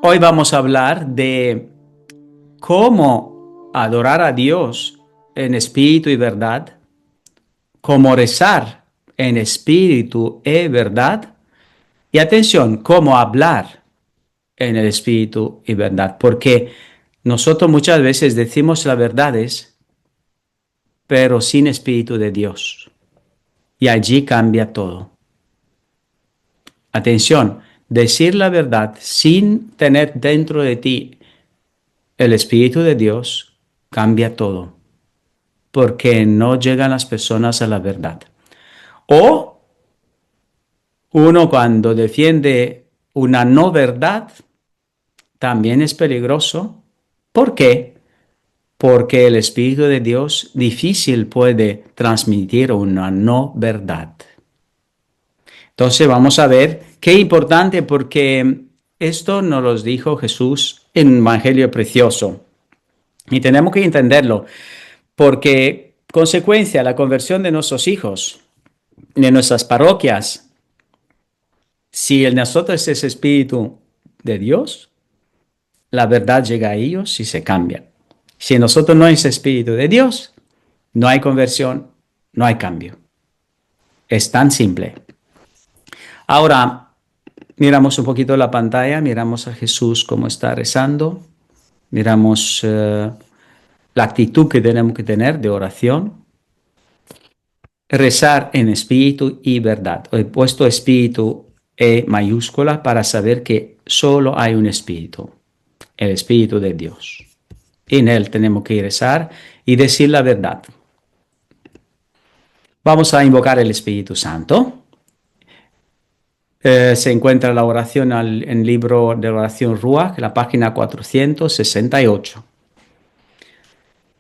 Hoy vamos a hablar de cómo adorar a Dios en espíritu y verdad, cómo rezar en espíritu y verdad, y atención, cómo hablar en el espíritu y verdad, porque nosotros muchas veces decimos las verdades, pero sin espíritu de Dios, y allí cambia todo. Atención, decir la verdad sin tener dentro de ti el espíritu de Dios cambia todo, porque no llegan las personas a la verdad. O uno cuando defiende una no verdad también es peligroso. ¿Por qué? Porque el Espíritu de Dios difícil puede transmitir una no verdad. Entonces vamos a ver qué importante, porque esto nos lo dijo Jesús en un evangelio precioso y tenemos que entenderlo, porque consecuencia la conversión de nuestros hijos, de nuestras parroquias, si en nosotros es espíritu de Dios, la verdad llega a ellos y se cambia. Si en nosotros no es espíritu de Dios, no hay conversión, no hay cambio. Es tan simple. Ahora, miramos un poquito la pantalla, miramos a Jesús cómo está rezando, miramos la actitud que tenemos que tener de oración. Rezar en espíritu y verdad. He puesto espíritu E mayúscula para saber que solo hay un espíritu, el espíritu de Dios. En él tenemos que rezar y decir la verdad. Vamos a invocar el Espíritu Santo. Se encuentra la oración en el libro de oración Ruach, la página 468.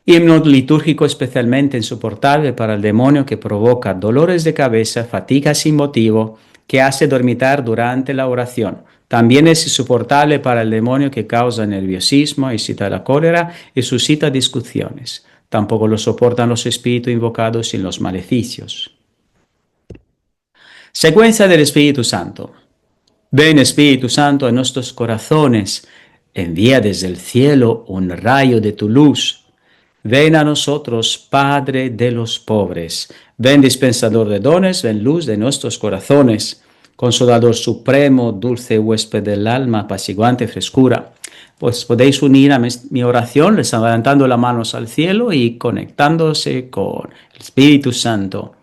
Himno litúrgico especialmente insoportable para el demonio que provoca dolores de cabeza, fatiga sin motivo, que hace dormitar durante la oración. También es insoportable para el demonio que causa nerviosismo, excita la cólera y suscita discusiones. Tampoco lo soportan los espíritus invocados sin los maleficios. Secuencia del Espíritu Santo. Ven Espíritu Santo a nuestros corazones, envía desde el cielo un rayo de tu luz. Ven a nosotros, Padre de los pobres. Ven dispensador de dones, ven luz de nuestros corazones. Consolador supremo, dulce huésped del alma, apaciguante frescura. Pues podéis unir a mi oración, levantando las manos al cielo y conectándose con el Espíritu Santo.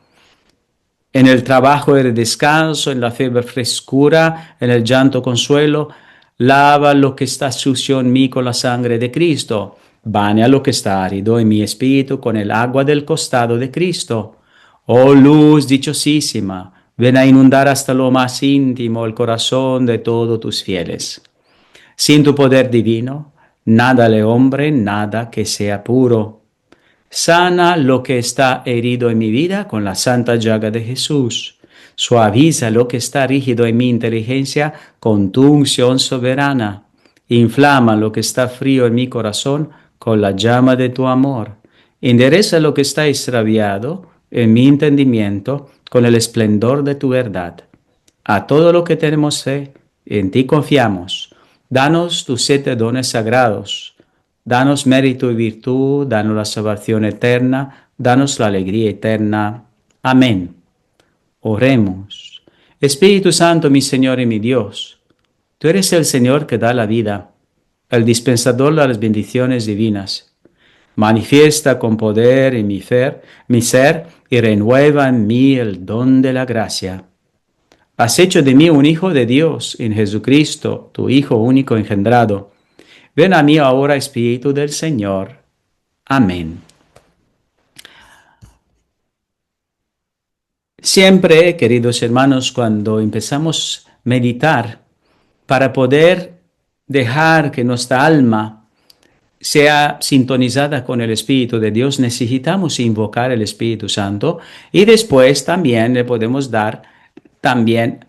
En el trabajo el descanso, en la fiebre frescura, en el llanto consuelo, lava lo que está sucio en mí con la sangre de Cristo. Baña lo que está árido en mi espíritu con el agua del costado de Cristo. Oh luz dichosísima, ven a inundar hasta lo más íntimo el corazón de todos tus fieles. Sin tu poder divino, nada le hombre, nada que sea puro. Sana lo que está herido en mi vida con la santa llaga de Jesús. Suaviza lo que está rígido en mi inteligencia con tu unción soberana. Inflama lo que está frío en mi corazón con la llama de tu amor. Endereza lo que está extraviado en mi entendimiento con el esplendor de tu verdad. A todo lo que tenemos fe, en ti confiamos. Danos tus 7 dones sagrados. Danos mérito y virtud, danos la salvación eterna, danos la alegría eterna. Amén. Oremos. Espíritu Santo, mi Señor y mi Dios, tú eres el Señor que da la vida, el dispensador de las bendiciones divinas. Manifiesta con poder en mi ser y renueva en mí el don de la gracia. Has hecho de mí un hijo de Dios en Jesucristo, tu Hijo único engendrado. Ven a mí ahora, Espíritu del Señor. Amén. Siempre, queridos hermanos, cuando empezamos a meditar, para poder dejar que nuestra alma sea sintonizada con el Espíritu de Dios, necesitamos invocar el Espíritu Santo y después también le podemos dar también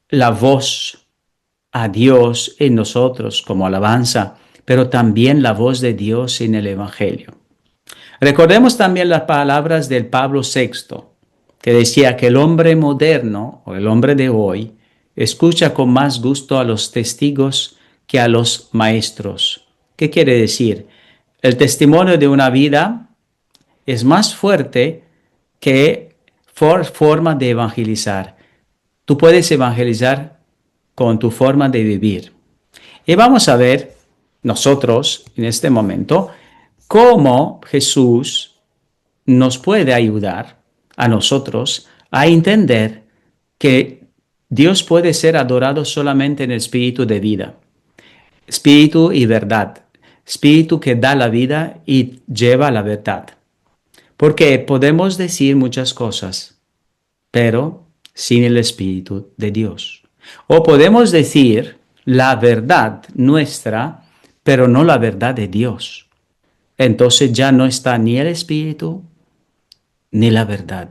la voz a Dios en nosotros como alabanza, pero también la voz de Dios en el Evangelio. Recordemos también las palabras del Pablo VI, que decía que el hombre moderno, o el hombre de hoy, escucha con más gusto a los testigos que a los maestros. ¿Qué quiere decir? El testimonio de una vida es más fuerte que forma de evangelizar. Tú puedes evangelizar con tu forma de vivir. Y vamos a ver nosotros en este momento cómo Jesús nos puede ayudar a nosotros a entender que Dios puede ser adorado solamente en el espíritu de vida, espíritu y verdad, espíritu que da la vida y lleva la verdad. Porque podemos decir muchas cosas, pero sin el espíritu de Dios. O podemos decir la verdad nuestra, pero no la verdad de Dios. Entonces ya no está ni el espíritu ni la verdad.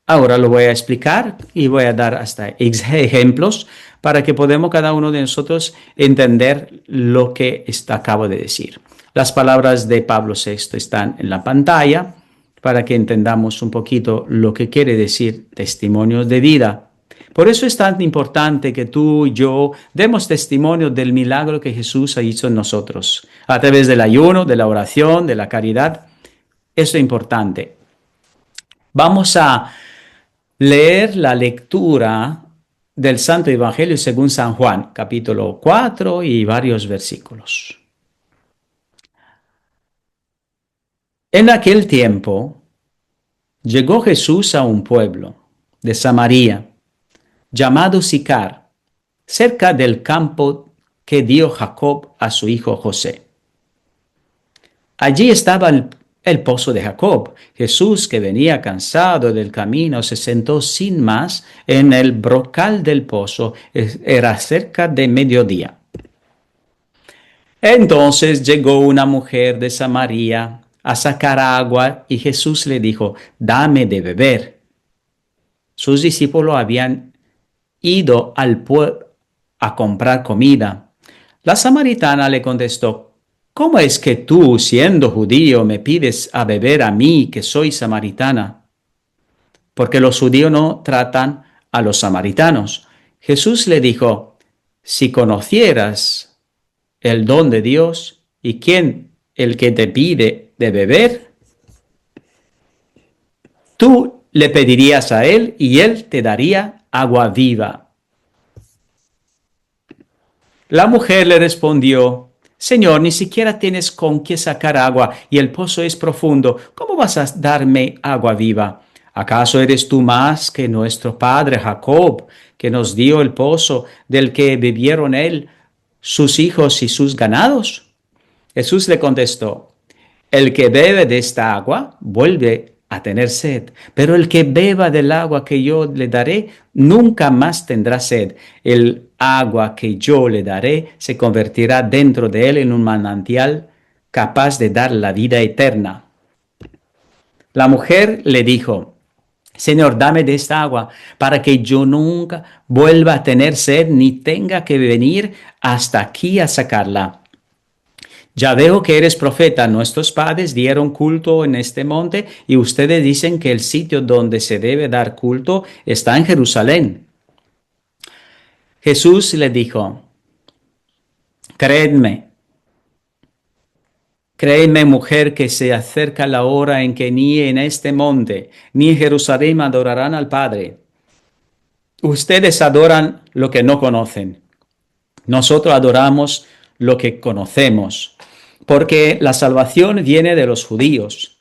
Ahora lo voy a explicar y voy a dar hasta ejemplos para que podamos cada uno de nosotros entender lo que acabo de decir. Las palabras de Pablo VI están en la pantalla para que entendamos un poquito lo que quiere decir testimonio de vida. Por eso es tan importante que tú y yo demos testimonio del milagro que Jesús ha hecho en nosotros, a través del ayuno, de la oración, de la caridad. Eso es importante. Vamos a leer la lectura del Santo Evangelio según San Juan, capítulo 4 y varios versículos. En aquel tiempo llegó Jesús a un pueblo de Samaria, llamado Sicar, cerca del campo que dio Jacob a su hijo José. Allí estaba el pozo de Jacob. Jesús, que venía cansado del camino, se sentó sin más en el brocal del pozo. Era cerca de mediodía. Entonces llegó una mujer de Samaria a sacar agua y Jesús le dijo: dame de beber. Sus discípulos habían ido al pueblo a comprar comida. La samaritana le contestó: ¿cómo es que tú, siendo judío, me pides a beber a mí, que soy samaritana? Porque los judíos no tratan a los samaritanos. Jesús le dijo: si conocieras el don de Dios y quién el que te pide de beber, tú le pedirías a él y él te daría agua viva. La mujer le respondió: Señor, ni siquiera tienes con qué sacar agua y el pozo es profundo. ¿Cómo vas a darme agua viva? ¿Acaso eres tú más que nuestro padre Jacob, que nos dio el pozo del que bebieron él, sus hijos y sus ganados? Jesús le contestó: el que bebe de esta agua vuelve a tener sed, pero el que beba del agua que yo le daré nunca más tendrá sed. El agua que yo le daré se convertirá dentro de él en un manantial capaz de dar la vida eterna. La mujer le dijo: Señor, dame de esta agua para que yo nunca vuelva a tener sed ni tenga que venir hasta aquí a sacarla. Ya veo que eres profeta. Nuestros padres dieron culto en este monte y ustedes dicen que el sitio donde se debe dar culto está en Jerusalén. Jesús le dijo: Créedme, mujer, que se acerca la hora en que ni en este monte ni en Jerusalén adorarán al Padre. Ustedes adoran lo que no conocen. Nosotros adoramos lo que conocemos, porque la salvación viene de los judíos.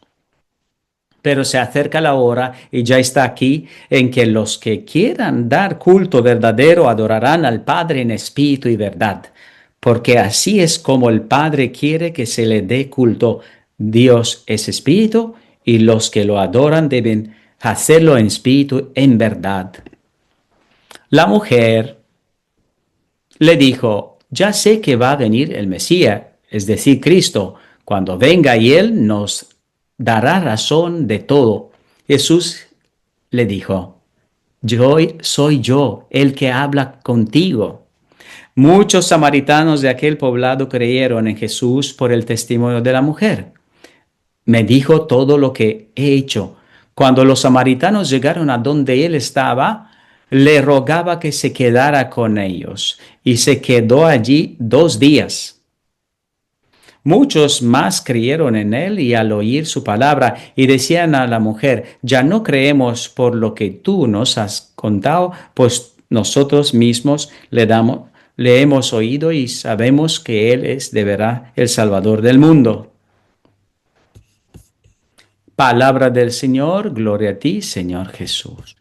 Pero se acerca la hora, y ya está aquí, en que los que quieran dar culto verdadero adorarán al Padre en espíritu y verdad, porque así es como el Padre quiere que se le dé culto. Dios es espíritu, y los que lo adoran deben hacerlo en espíritu, en verdad. La mujer le dijo: ya sé que va a venir el Mesías, es decir, Cristo. Cuando venga y Él nos dará razón de todo. Jesús le dijo: soy yo el que habla contigo. Muchos samaritanos de aquel poblado creyeron en Jesús por el testimonio de la mujer. Me dijo todo lo que he hecho. Cuando los samaritanos llegaron a donde él estaba, le rogaba que se quedara con ellos y se quedó allí 2 días. Muchos más creyeron en él y al oír su palabra y decían a la mujer, ya no creemos por lo que tú nos has contado, pues nosotros mismos le hemos oído y sabemos que él es de verdad el Salvador del mundo. Palabra del Señor, gloria a ti, Señor Jesús.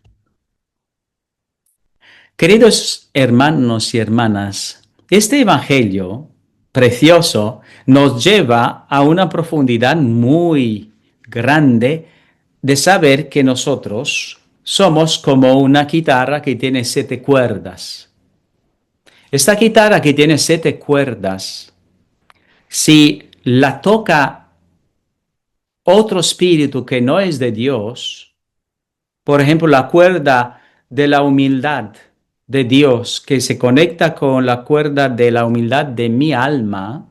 Queridos hermanos y hermanas, este Evangelio precioso nos lleva a una profundidad muy grande de saber que nosotros somos como una guitarra que tiene 7 cuerdas. Esta guitarra que tiene 7 cuerdas, si la toca otro espíritu que no es de Dios, por ejemplo, la cuerda de la humildad de Dios que se conecta con la cuerda de la humildad de mi alma,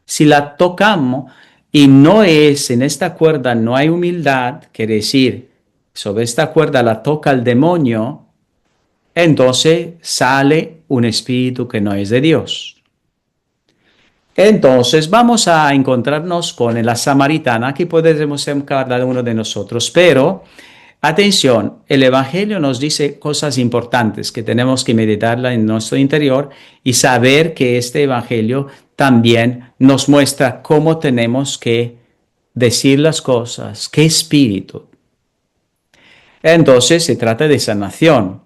si la tocamos y no es en esta cuerda, no hay humildad, quiere decir, sobre esta cuerda la toca el demonio, entonces sale un espíritu que no es de Dios. Entonces vamos a encontrarnos con la samaritana, que podemos ser cada uno de nosotros, pero atención, el Evangelio nos dice cosas importantes que tenemos que meditarla en nuestro interior y saber que este Evangelio también nos muestra cómo tenemos que decir las cosas, qué espíritu. Entonces se trata de sanación.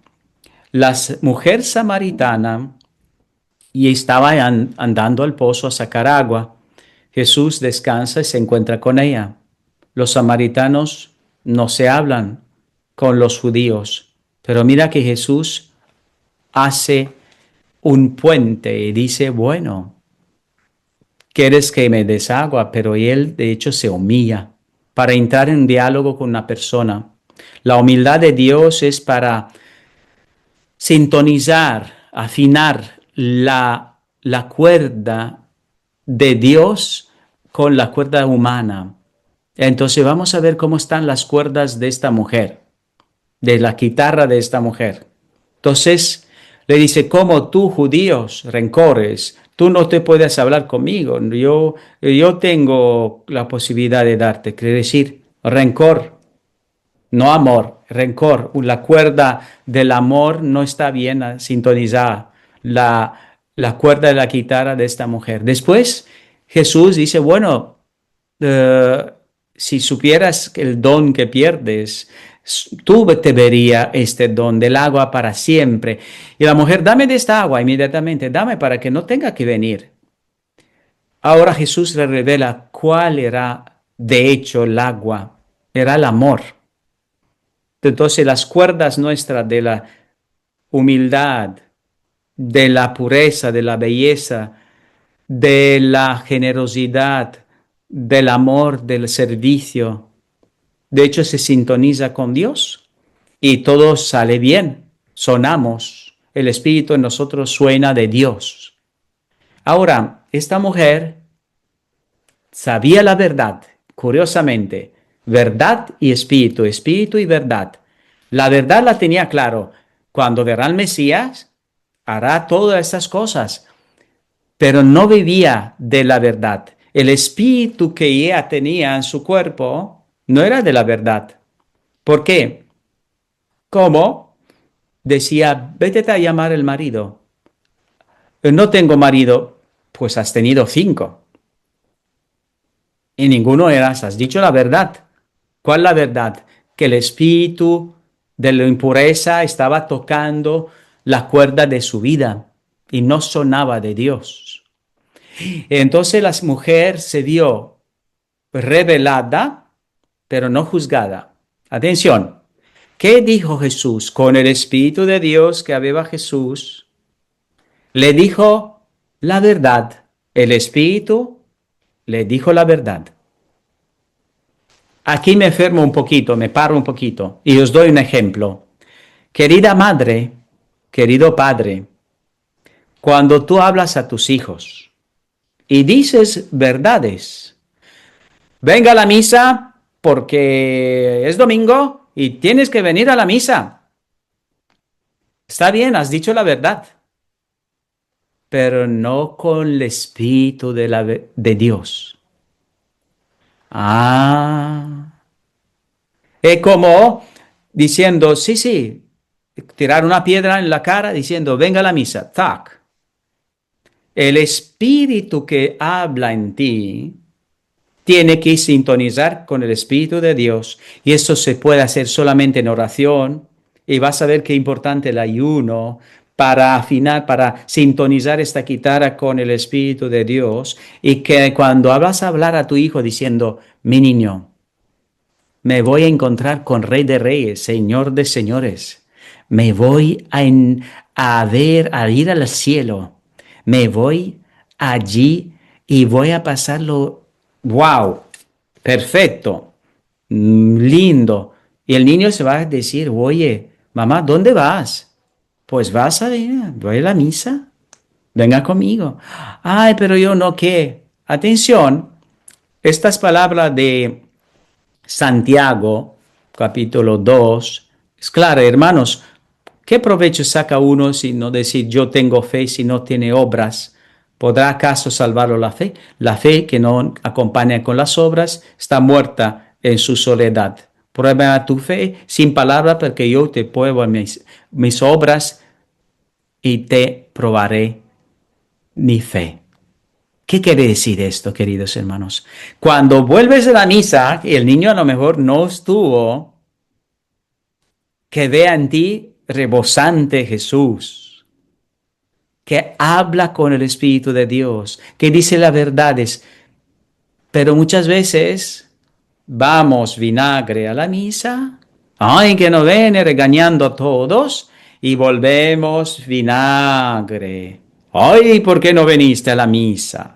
La mujer samaritana y estaba andando al pozo a sacar agua. Jesús descansa y se encuentra con ella. Los samaritanos no se hablan con los judíos, pero mira que Jesús hace un puente y dice, bueno, quieres que me des agua, pero él de hecho se humilla para entrar en diálogo con una persona. La humildad de Dios es para sintonizar, afinar la cuerda de Dios con la cuerda humana. Entonces vamos a ver cómo están las cuerdas de esta mujer, de la guitarra de esta mujer. Entonces le dice, ¿cómo tú, judíos, rencores? Tú no te puedes hablar conmigo. Yo tengo la posibilidad de darte, quiere decir, rencor, no amor, rencor. La cuerda del amor no está bien sintonizada. La cuerda de la guitarra de esta mujer. Después Jesús dice, bueno, si supieras el don que pierdes, tú te verías este don del agua para siempre. Y la mujer, dame de esta agua inmediatamente, dame para que no tenga que venir. Ahora Jesús le revela cuál era de hecho el agua, era el amor. Entonces las cuerdas nuestras de la humildad, de la pureza, de la belleza, de la generosidad, del amor, del servicio. De hecho, se sintoniza con Dios y todo sale bien. Sonamos. El Espíritu en nosotros suena de Dios. Ahora, esta mujer sabía la verdad, curiosamente, verdad y espíritu, espíritu y verdad. La verdad la tenía claro. Cuando verá al Mesías, hará todas estas cosas, pero no vivía de la verdad. El espíritu que ella tenía en su cuerpo no era de la verdad. ¿Por qué? ¿Cómo? Decía, vete a llamar el marido. No tengo marido. Pues has tenido 5. Y ninguno eras, has dicho la verdad. ¿Cuál es la verdad? Que el espíritu de la impureza estaba tocando la cuerda de su vida y no sonaba de Dios. Entonces la mujer se vio revelada, pero no juzgada. Atención, ¿qué dijo Jesús? Con el Espíritu de Dios que había Jesús, le dijo la verdad. El Espíritu le dijo la verdad. Aquí me enfermo un poquito, me paro un poquito y os doy un ejemplo. Querida madre, querido padre, cuando tú hablas a tus hijos y dices verdades, venga a la misa porque es domingo y tienes que venir a la misa. Está bien, has dicho la verdad, pero no con el Espíritu de Dios. Ah, es como diciendo, sí, sí, tirar una piedra en la cara diciendo, venga a la misa, tac. El Espíritu que habla en ti tiene que sintonizar con el Espíritu de Dios y eso se puede hacer solamente en oración y vas a ver qué importante el ayuno para afinar, para sintonizar esta guitarra con el Espíritu de Dios y que cuando vas a hablar a tu hijo diciendo, mi niño, me voy a encontrar con Rey de Reyes, Señor de Señores. Me voy a ver, a ir al cielo. Me voy allí y voy a pasarlo. ¡Wow! Perfecto. Lindo. Y el niño se va a decir, oye, mamá, ¿dónde vas? Pues vas a ver, voy a la misa. Venga conmigo. Ay, pero yo no, ¿qué? Atención, estas palabras de Santiago, capítulo 2. Es claro, hermanos, ¿qué provecho saca uno si no decir yo tengo fe si no tiene obras? ¿Podrá acaso salvarlo la fe? La fe que no acompaña con las obras está muerta en su soledad. Prueba tu fe sin palabra porque yo te pruebo mis obras y te probaré mi fe. ¿Qué quiere decir esto, queridos hermanos? Cuando vuelves a la misa, y el niño a lo mejor no estuvo, que vea en ti rebosante Jesús, que habla con el Espíritu de Dios, que dice las verdades, pero muchas veces vamos vinagre a la misa, ay, que no viene regañando a todos, y volvemos vinagre. Ay, ¿por qué no viniste a la misa?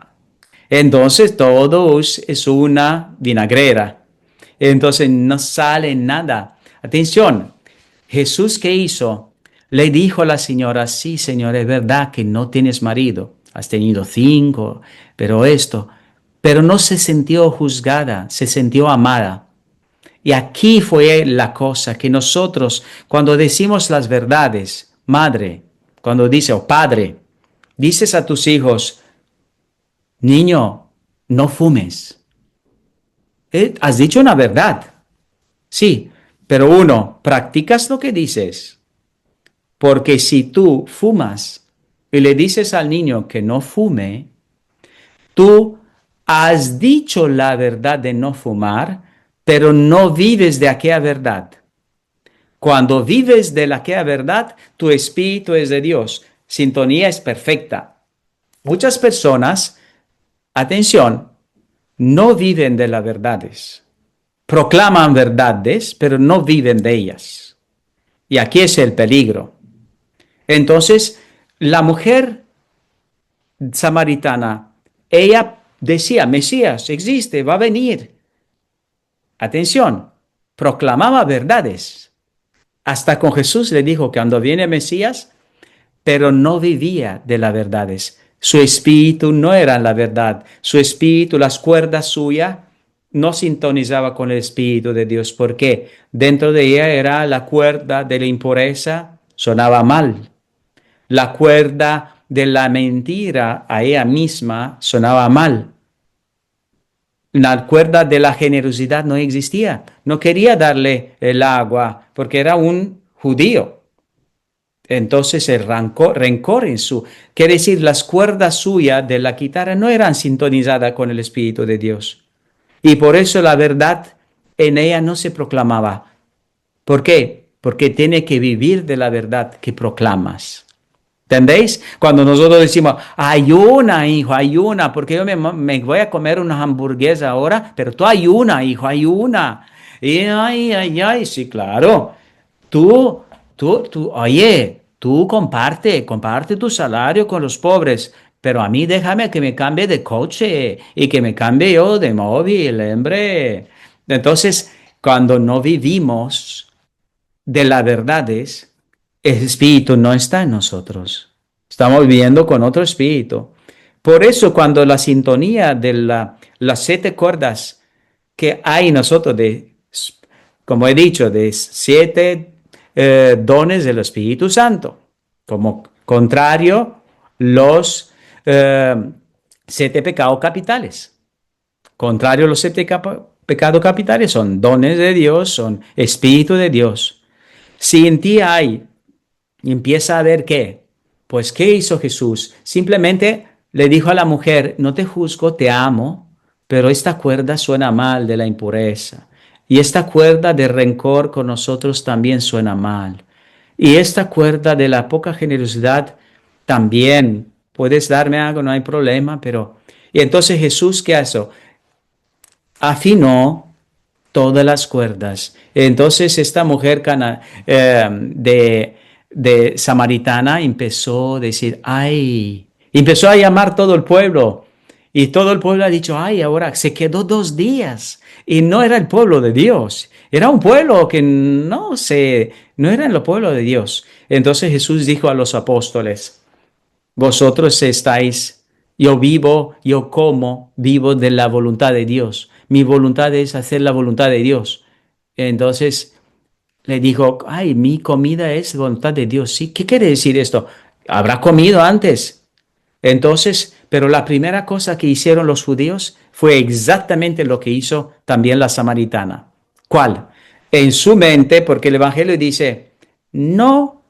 Entonces todo es una vinagrera. Entonces no sale nada. Atención, Jesús, ¿qué hizo? Le dijo a la señora, sí, señora, es verdad que no tienes marido. Has tenido 5, pero no se sintió juzgada, se sintió amada. Y aquí fue la cosa, que nosotros, cuando decimos las verdades, madre, cuando dice, o padre, dices a tus hijos, niño, no fumes. Has dicho una verdad. Sí, pero uno, practicas lo que dices. Porque si tú fumas y le dices al niño que no fume, tú has dicho la verdad de no fumar, pero no vives de aquella verdad. Cuando vives de aquella verdad, tu espíritu es de Dios. Sintonía es perfecta. Muchas personas, atención, no viven de las verdades. Proclaman verdades, pero no viven de ellas. Y aquí es el peligro. Entonces, la mujer samaritana, ella decía, Mesías existe, va a venir. Atención, proclamaba verdades. Hasta con Jesús le dijo que cuando viene Mesías, pero no vivía de las verdades. Su espíritu no era la verdad. Su espíritu, las cuerdas suyas, no sintonizaba con el espíritu de Dios. Porque dentro de ella era la cuerda de la impureza, sonaba mal. La cuerda de la mentira a ella misma sonaba mal. La cuerda de la generosidad no existía. No quería darle el agua porque era un judío. Entonces el rencor en su, quiere decir, las cuerdas suyas de la guitarra no eran sintonizadas con el Espíritu de Dios. Y por eso la verdad en ella no se proclamaba. ¿Por qué? Porque tiene que vivir de la verdad que proclamas. ¿Entendéis? Cuando nosotros decimos, ayuna, hijo, ayuna, porque yo me voy a comer una hamburguesa ahora, pero tú ayuna, hijo, ayuna. Y ay, sí, claro. Tú, oye, tú comparte tu salario con los pobres, pero a mí déjame que me cambie de coche y que me cambie yo de móvil, hombre. Entonces, cuando no vivimos de las verdades, el espíritu no está en nosotros. Estamos viviendo con otro espíritu. Por eso, cuando la sintonía de las 7 cuerdas que hay en nosotros, como he dicho, de 7 dones del Espíritu Santo. Como contrario, los 7 pecados capitales. Contrario, los 7 pecados capitales son dones de Dios, son espíritu de Dios. Si en ti hay, empieza a ver qué, pues ¿qué hizo Jesús? Simplemente le dijo a la mujer, no te juzgo, te amo, pero esta cuerda suena mal de la impureza. Y esta cuerda de rencor con nosotros también suena mal. Y esta cuerda de la poca generosidad también, puedes darme algo, no hay problema, pero... Y entonces Jesús, ¿qué hizo? Afinó todas las cuerdas. Entonces esta mujer de samaritana empezó a decir, ay, empezó a llamar todo el pueblo. Y todo el pueblo ha dicho, ay, ahora se quedó 2 días. Y no era el pueblo de Dios. Era un pueblo que no era el pueblo de Dios. Entonces Jesús dijo a los apóstoles, vosotros estáis, yo como, vivo de la voluntad de Dios. Mi voluntad es hacer la voluntad de Dios. Entonces le dijo, ay, mi comida es voluntad de Dios. ¿Sí? ¿Qué quiere decir esto? ¿Habrá comido antes? Entonces, pero la primera cosa que hicieron los judíos fue exactamente lo que hizo también la samaritana. ¿Cuál? En su mente, porque el Evangelio dice, no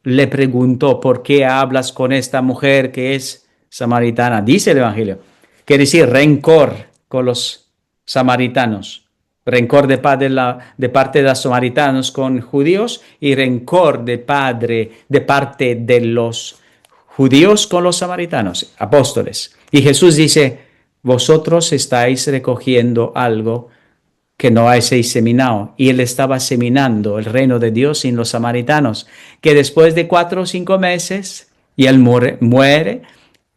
le preguntó, ¿por qué hablas con esta mujer que es samaritana? Dice el Evangelio. Quiere decir rencor con los samaritanos. Rencor de parte de los samaritanos con judíos y rencor de parte de los judíos con los samaritanos, apóstoles. Y Jesús dice, vosotros estáis recogiendo algo que no habéis seminado. Y él estaba seminando el reino de Dios en los samaritanos, que después de 4 o 5 meses, y él muere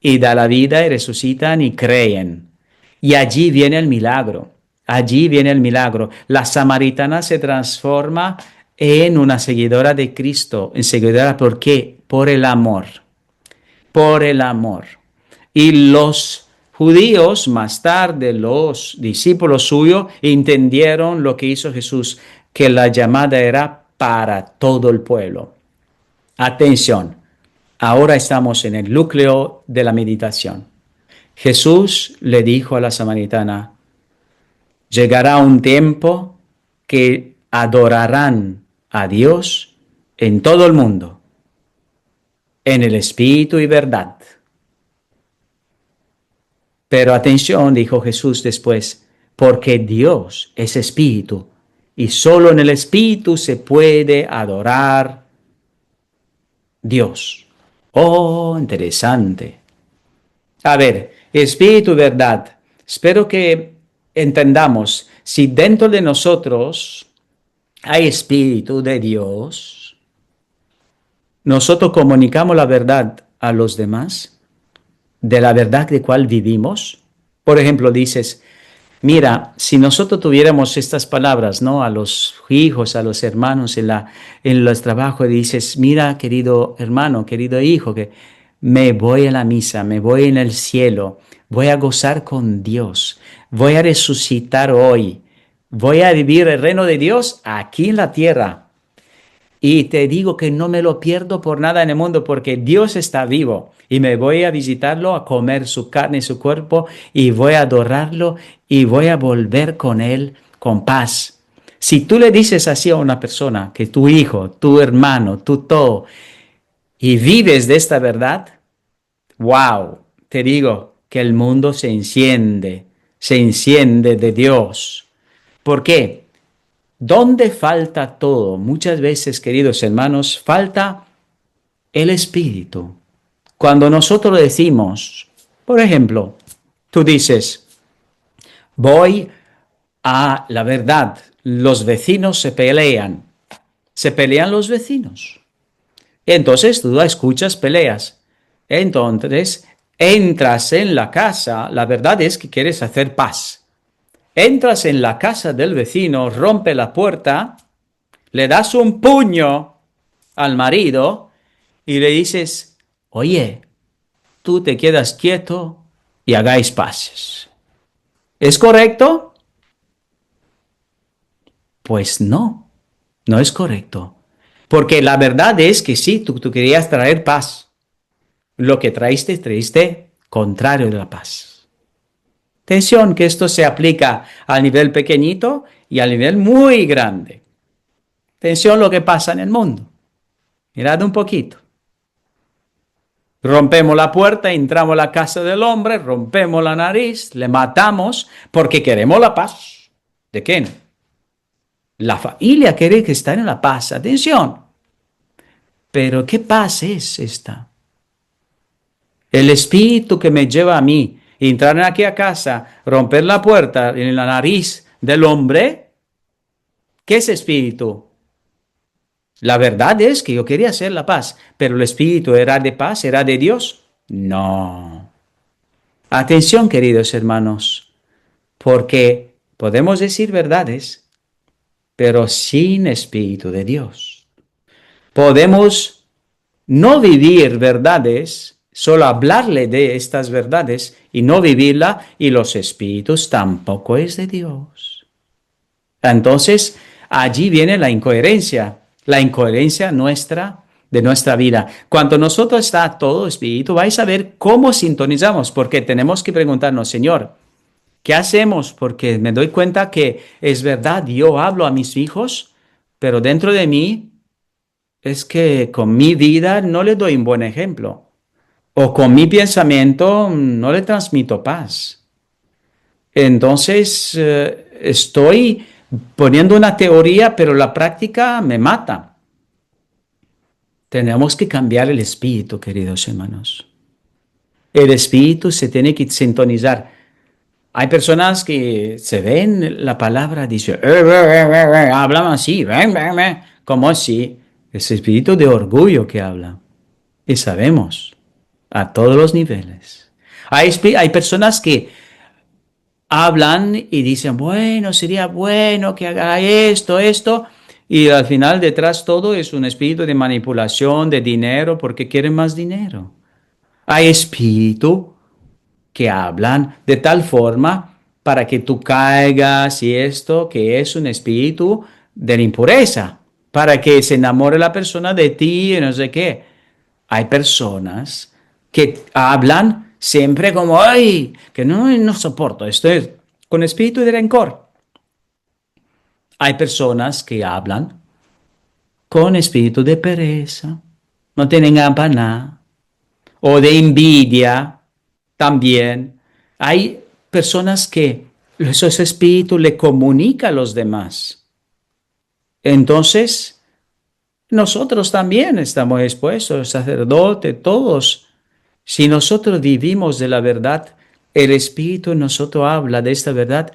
y da la vida y resucitan y creen. Y allí viene el milagro. Allí viene el milagro. La samaritana se transforma en una seguidora de Cristo. En seguidora, ¿por qué? Por el amor. Por el amor. Y los judíos, más tarde los discípulos suyos, entendieron lo que hizo Jesús, que la llamada era para todo el pueblo. Atención, ahora estamos en el núcleo de la meditación. Jesús le dijo a la samaritana, llegará un tiempo que adorarán a Dios en todo el mundo, en el espíritu y verdad. Pero atención, dijo Jesús después, porque Dios es espíritu y solo en el espíritu se puede adorar Dios. Oh, interesante. A ver, espíritu y verdad. Espero que entendamos, si dentro de nosotros hay espíritu de Dios, nosotros comunicamos la verdad a los demás, de la verdad de cual vivimos. Por ejemplo, dices, mira, si nosotros tuviéramos estas palabras, ¿no? A los hijos, a los hermanos en los trabajos, dices, mira, querido hermano, querido hijo, que me voy a la misa, me voy en el cielo, voy a gozar con Dios, voy a resucitar hoy, voy a vivir el reino de Dios aquí en la tierra. Y te digo que no me lo pierdo por nada en el mundo porque Dios está vivo y me voy a visitarlo, a comer su carne y su cuerpo y voy a adorarlo y voy a volver con él con paz. Si tú le dices así a una persona, que tu hijo, tu hermano, tu todo, y vives de esta verdad, wow, te digo que el mundo se enciende de Dios. ¿Por qué? ¿Dónde falta todo? Muchas veces, queridos hermanos, falta el Espíritu. Cuando nosotros decimos, por ejemplo, tú dices, voy a la verdad, los vecinos se pelean los vecinos. Entonces tú escuchas peleas. Entonces entras en la casa, la verdad es que quieres hacer paz. Entras en la casa del vecino, rompe la puerta, le das un puño al marido y le dices, oye, tú te quedas quieto y hagáis paces. ¿Es correcto? Pues no, no es correcto. Porque la verdad es que sí, tú querías traer paz. Lo que traíste contrario de la paz. Atención que esto se aplica al nivel pequeñito y al nivel muy grande. Atención lo que pasa en el mundo. Mirad un poquito. Rompemos la puerta, entramos a la casa del hombre, rompemos la nariz, le matamos porque queremos la paz. ¿De qué? La familia quiere que esté en la paz. Atención. Pero ¿qué paz es esta? El espíritu que me lleva a mí, entrar aquí a casa, romper la puerta en la nariz del hombre, ¿qué es espíritu? La verdad es que yo quería hacer la paz, pero el espíritu era de paz, era de Dios. No. Atención, queridos hermanos, porque podemos decir verdades, pero sin espíritu de Dios. Podemos no vivir verdades, solo hablarle de estas verdades y no vivirla, y los espíritus tampoco es de Dios. Entonces, allí viene la incoherencia nuestra, de nuestra vida. Cuando nosotros está todo espíritu, vais a ver cómo sintonizamos, porque tenemos que preguntarnos, Señor, ¿qué hacemos? Porque me doy cuenta que es verdad, yo hablo a mis hijos, pero dentro de mí es que con mi vida no le doy un buen ejemplo. O con mi pensamiento no le transmito paz. Entonces, estoy poniendo una teoría, pero la práctica me mata. Tenemos que cambiar el espíritu, queridos hermanos. El espíritu se tiene que sintonizar. Hay personas que se ven la palabra, dicen, hablan así, como así. Es espíritu de orgullo que habla. Y sabemos, a todos los niveles. Hay personas que hablan y dicen, bueno, sería bueno que haga esto, y al final detrás todo es un espíritu de manipulación, de dinero, porque quieren más dinero. Hay espíritu que hablan de tal forma para que tú caigas y esto, que es un espíritu de la impureza, para que se enamore la persona de ti y no sé qué. Hay personas que hablan siempre como, ay, que no soporto, esto es con espíritu de rencor. Hay personas que hablan con espíritu de pereza, no tienen ganas para nada, o de envidia también. Hay personas que esos espíritus le comunican a los demás. Entonces, nosotros también estamos expuestos, el sacerdote, todos. Si nosotros vivimos de la verdad, el Espíritu en nosotros habla de esta verdad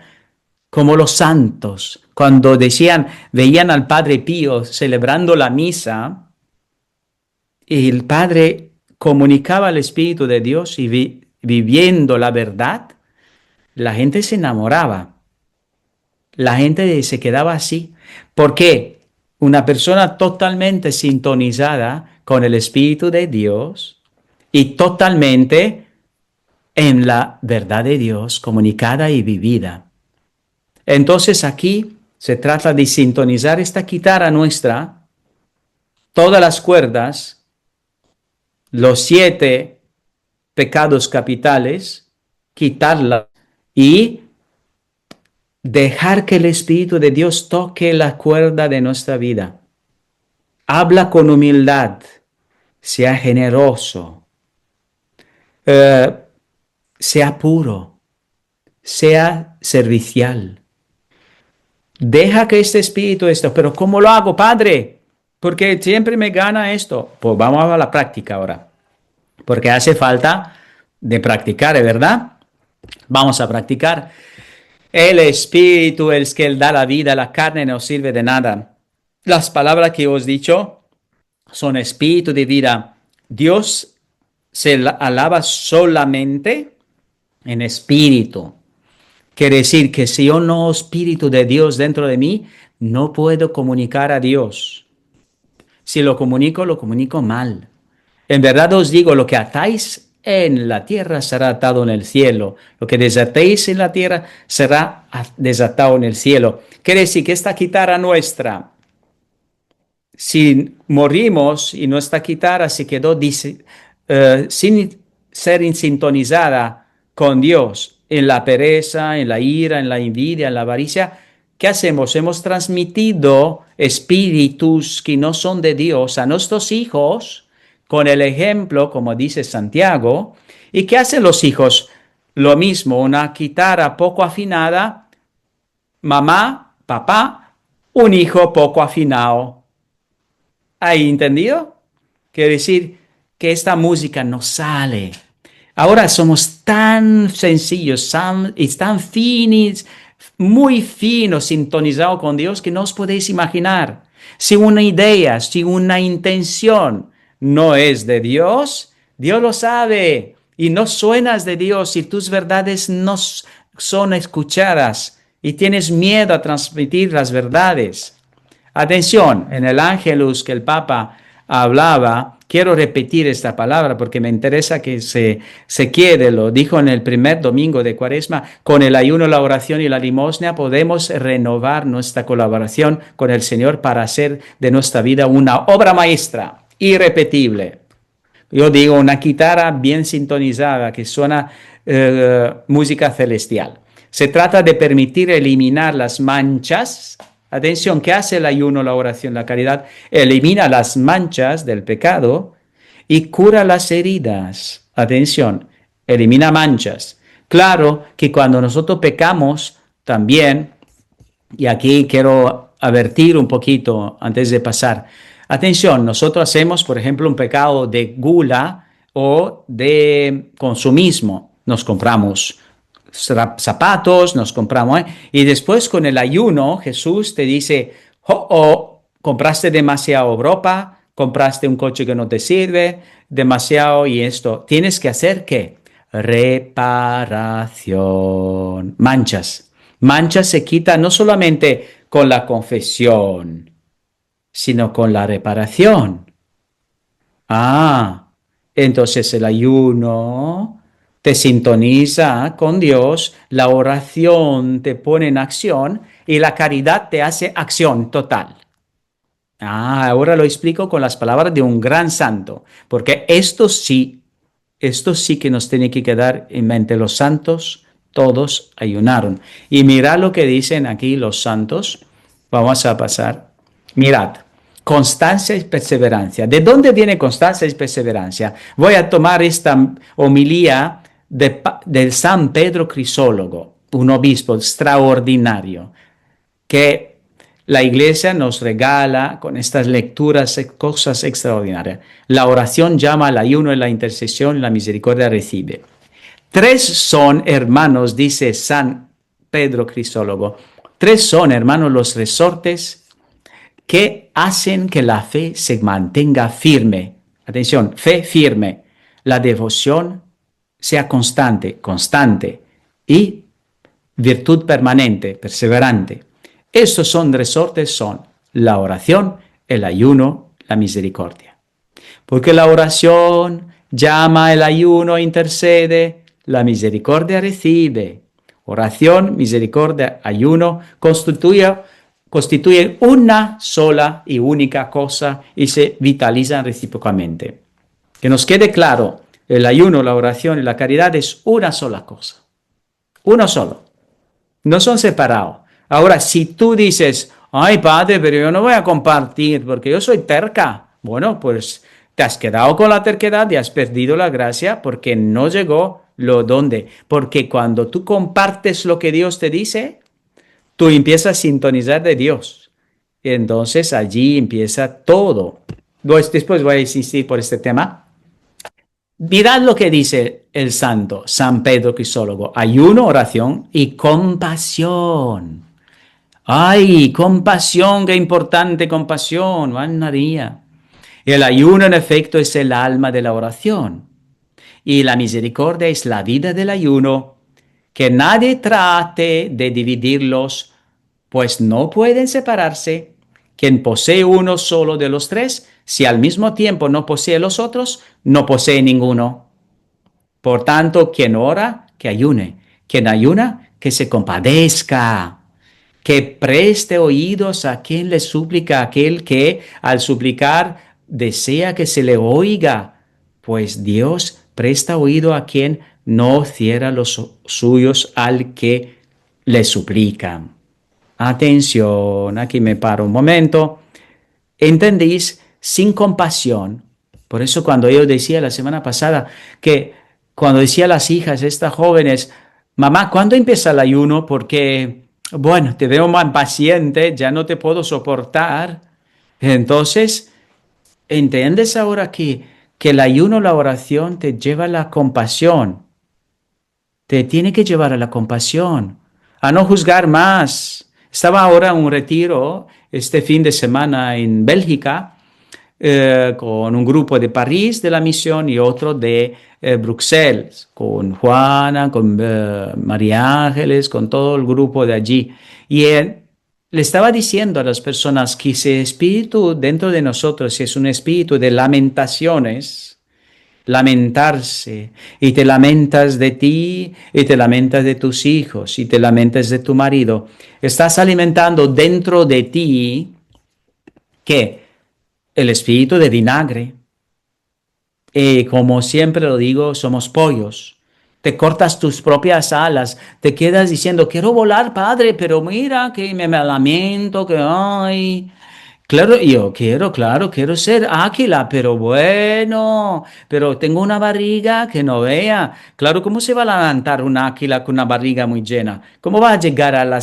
como los santos. Cuando veían al Padre Pío celebrando la misa, y el Padre comunicaba al Espíritu de Dios y viviendo la verdad, la gente se enamoraba. La gente se quedaba así. ¿Por qué? Una persona totalmente sintonizada con el Espíritu de Dios y totalmente en la verdad de Dios comunicada y vivida. Entonces aquí se trata de sintonizar esta guitarra nuestra, todas las cuerdas, los 7 pecados capitales, quitarlas y dejar que el Espíritu de Dios toque la cuerda de nuestra vida. Habla con humildad, sea generoso, sea puro, sea servicial. Deja que este espíritu pero ¿cómo lo hago, Padre? Porque siempre me gana esto. Pues vamos a la práctica ahora, porque hace falta de practicar, ¿verdad? Vamos a practicar. El espíritu es que Él da la vida, la carne no sirve de nada. Las palabras que os he dicho son espíritu de vida. Dios se alaba solamente en espíritu. Quiere decir que si yo no espíritu de Dios dentro de mí, no puedo comunicar a Dios. Si lo comunico mal. En verdad os digo, lo que atáis en la tierra será atado en el cielo. Lo que desatéis en la tierra será desatado en el cielo. Quiere decir que esta guitarra nuestra si morimos y nuestra guitarra se quedó sin ser sintonizada con Dios en la pereza, en la ira, en la envidia, en la avaricia, ¿qué hacemos? Hemos transmitido espíritus que no son de Dios a nuestros hijos con el ejemplo, como dice Santiago. ¿Y qué hacen los hijos? Lo mismo, una guitarra poco afinada, mamá, papá, un hijo poco afinado. ¿Hay entendido? Quiere decir que esta música no sale. Ahora somos tan sencillos y tan finos, muy finos, sintonizados con Dios que no os podéis imaginar. Si una idea, si una intención no es de Dios, Dios lo sabe y no suenas de Dios y tus verdades no son escuchadas y tienes miedo a transmitir las verdades. Atención, en el Ángelus que el Papa hablaba, quiero repetir esta palabra porque me interesa que se quede, lo dijo en el primer domingo de Cuaresma, con el ayuno, la oración y la limosna podemos renovar nuestra colaboración con el Señor para hacer de nuestra vida una obra maestra, irrepetible. Yo digo una guitarra bien sintonizada que suena música celestial. Se trata de permitir eliminar las manchas. Atención, ¿qué hace el ayuno, la oración, la caridad? Elimina las manchas del pecado y cura las heridas. Atención, elimina manchas. Claro que cuando nosotros pecamos también, y aquí quiero advertir un poquito antes de pasar. Atención, nosotros hacemos, por ejemplo, un pecado de gula o de consumismo. Nos compramos zapatos, nos compramos, y después con el ayuno Jesús te dice, compraste demasiado ropa, compraste un coche que no te sirve, demasiado y esto. Tienes que hacer ¿qué? Reparación. Manchas. Manchas se quitan no solamente con la confesión, sino con la reparación. Entonces el ayuno te sintoniza con Dios, la oración te pone en acción y la caridad te hace acción total. Ahora lo explico con las palabras de un gran santo, porque esto sí que nos tiene que quedar en mente. Los santos todos ayunaron. Y mirad lo que dicen aquí los santos. Vamos a pasar. Mirad. Constancia y perseverancia. ¿De dónde viene constancia y perseverancia? Voy a tomar esta homilía del San Pedro Crisólogo, un obispo extraordinario, que la iglesia nos regala con estas lecturas cosas extraordinarias. La oración llama al ayuno y la intercesión, la misericordia recibe. Tres son hermanos, dice San Pedro Crisólogo. Tres son hermanos los resortes que hacen que la fe se mantenga firme. Atención, fe firme. La devoción sea constante y virtud permanente, perseverante. Estos son resortes, son la oración, el ayuno, la misericordia. Porque la oración llama, el ayuno intercede, la misericordia recibe. Oración, misericordia, ayuno constituyen una sola y única cosa y se vitalizan recíprocamente. Que nos quede claro, el ayuno, la oración y la caridad es una sola cosa. Uno solo. No son separados. Ahora, si tú dices, ay padre, pero yo no voy a compartir porque yo soy terca, bueno, pues te has quedado con la terquedad y has perdido la gracia porque no llegó lo donde. Porque cuando tú compartes lo que Dios te dice, tú empiezas a sintonizar de Dios. Y entonces allí empieza todo. Después voy a insistir por este tema. Mirad lo que dice el santo San Pedro Crisólogo. Ayuno, oración y compasión. ¡Ay, compasión! ¡Qué importante compasión! ¡Juan María! El ayuno, en efecto, es el alma de la oración. Y la misericordia es la vida del ayuno. Que nadie trate de dividirlos, pues no pueden separarse. Quien posee uno solo de los tres, si al mismo tiempo no posee los otros, no posee ninguno. Por tanto, quien ora, que ayune. Quien ayuna, que se compadezca. que preste oídos a quien le suplica, aquel que al suplicar desea que se le oiga, pues Dios presta oído a quien no cierra los suyos al que le suplica. Atención, aquí me paro un momento. ¿Entendéis? Sin compasión. Por eso cuando yo decía la semana pasada que cuando decía a las hijas, estas jóvenes, mamá, ¿cuándo empieza el ayuno? Porque, bueno, te veo más paciente, ya no te puedo soportar. Entonces, ¿entiendes ahora que el ayuno, la oración te lleva a la compasión? Te tiene que llevar a la compasión, a no juzgar más. Estaba ahora en un retiro este fin de semana en Bélgica con un grupo de París de la misión y otro de Bruselas, con Juana, con María Ángeles, con todo el grupo de allí. Y él le estaba diciendo a las personas que ese espíritu dentro de nosotros es un espíritu de lamentaciones, lamentarse, y te lamentas de ti, y te lamentas de tus hijos, y te lamentas de tu marido. Estás alimentando dentro de ti, ¿qué? El espíritu de vinagre. Y como siempre lo digo, somos pollos. Te cortas tus propias alas, te quedas diciendo, quiero volar, padre, pero mira que me lamento, que ay. Claro, yo quiero, claro, quiero ser águila, pero bueno, pero tengo una barriga que no vea. Claro, ¿cómo se va a levantar un águila con una barriga muy llena? ¿Cómo va a llegar a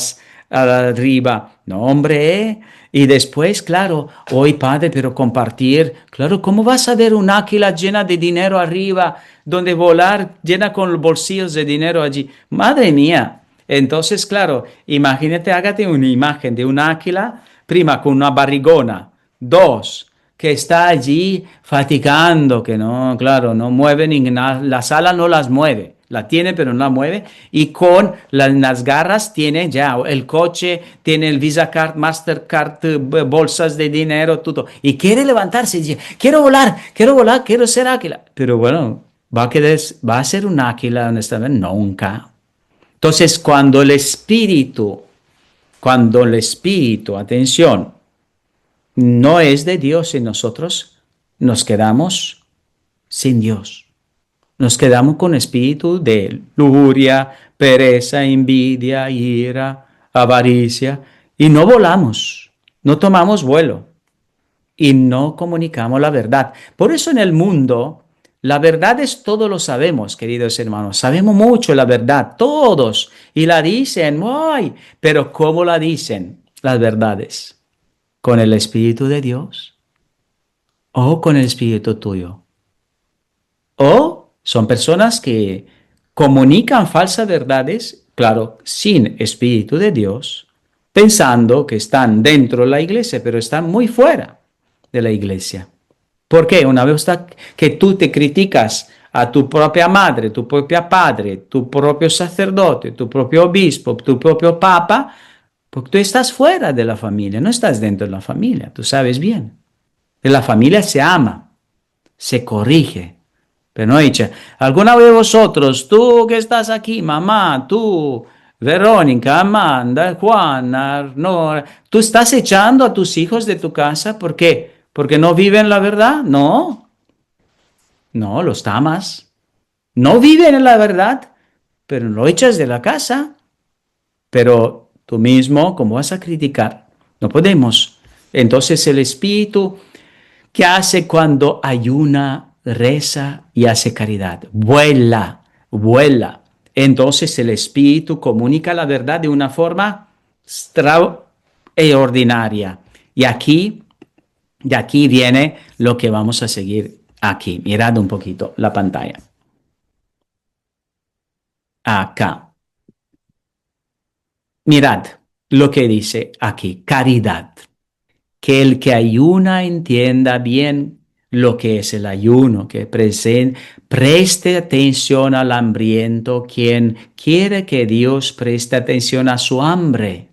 arriba? No, hombre, ¿eh? Y después, claro, hoy padre, pero compartir. Claro, ¿cómo vas a ver un águila llena de dinero arriba, donde volar llena con los bolsillos de dinero allí? Madre mía. Entonces, claro, imagínate, hágate una imagen de un águila, prima con una barrigona, dos, que está allí fatigando, que no, claro, no mueve ni nada, las alas no las mueve, la tiene pero no la mueve, y con las garras tiene ya el coche, tiene el Visa Card, Mastercard, bolsas de dinero, todo, y quiere levantarse y dice, quiero volar, quiero ser águila, pero bueno, va a ser un águila, honestamente, nunca. Entonces, cuando el espíritu, atención, no es de Dios en nosotros, nos quedamos sin Dios. Nos quedamos con espíritu de lujuria, pereza, envidia, ira, avaricia, y no volamos, no tomamos vuelo y no comunicamos la verdad. Por eso en el mundo, la verdad es todo lo sabemos, queridos hermanos. Sabemos mucho la verdad, todos. Y la dicen, ¡ay! Pero ¿cómo la dicen las verdades? ¿Con el Espíritu de Dios o con el Espíritu tuyo? O son personas que comunican falsas verdades, claro, sin Espíritu de Dios, pensando que están dentro de la iglesia, pero están muy fuera de la iglesia. ¿Por qué? Una vez que tú te criticas a tu propia madre, tu propio padre, tu propio sacerdote, tu propio obispo, tu propio papa, porque tú estás fuera de la familia, no estás dentro de la familia, tú sabes bien. De la familia se ama, se corrige, pero no dice, ¿alguna vez vosotros, tú que estás aquí, mamá, tú, Verónica, Amanda, Juana, Nora, tú estás echando a tus hijos de tu casa? ¿Por qué? ¿Porque no viven la verdad? No, no, los amas. No viven en la verdad, pero lo echas de la casa. Pero tú mismo, ¿cómo vas a criticar? No podemos. Entonces el Espíritu, ¿qué hace cuando ayuna, reza y hace caridad? Vuela, vuela. Entonces el Espíritu comunica la verdad de una forma extraordinaria. Y de aquí viene lo que vamos a seguir aquí. Mirad un poquito la pantalla. Acá. Mirad lo que dice aquí. Caridad. Que el que ayuna entienda bien lo que es el ayuno, que preste atención al hambriento, quien quiere que Dios preste atención a su hambre.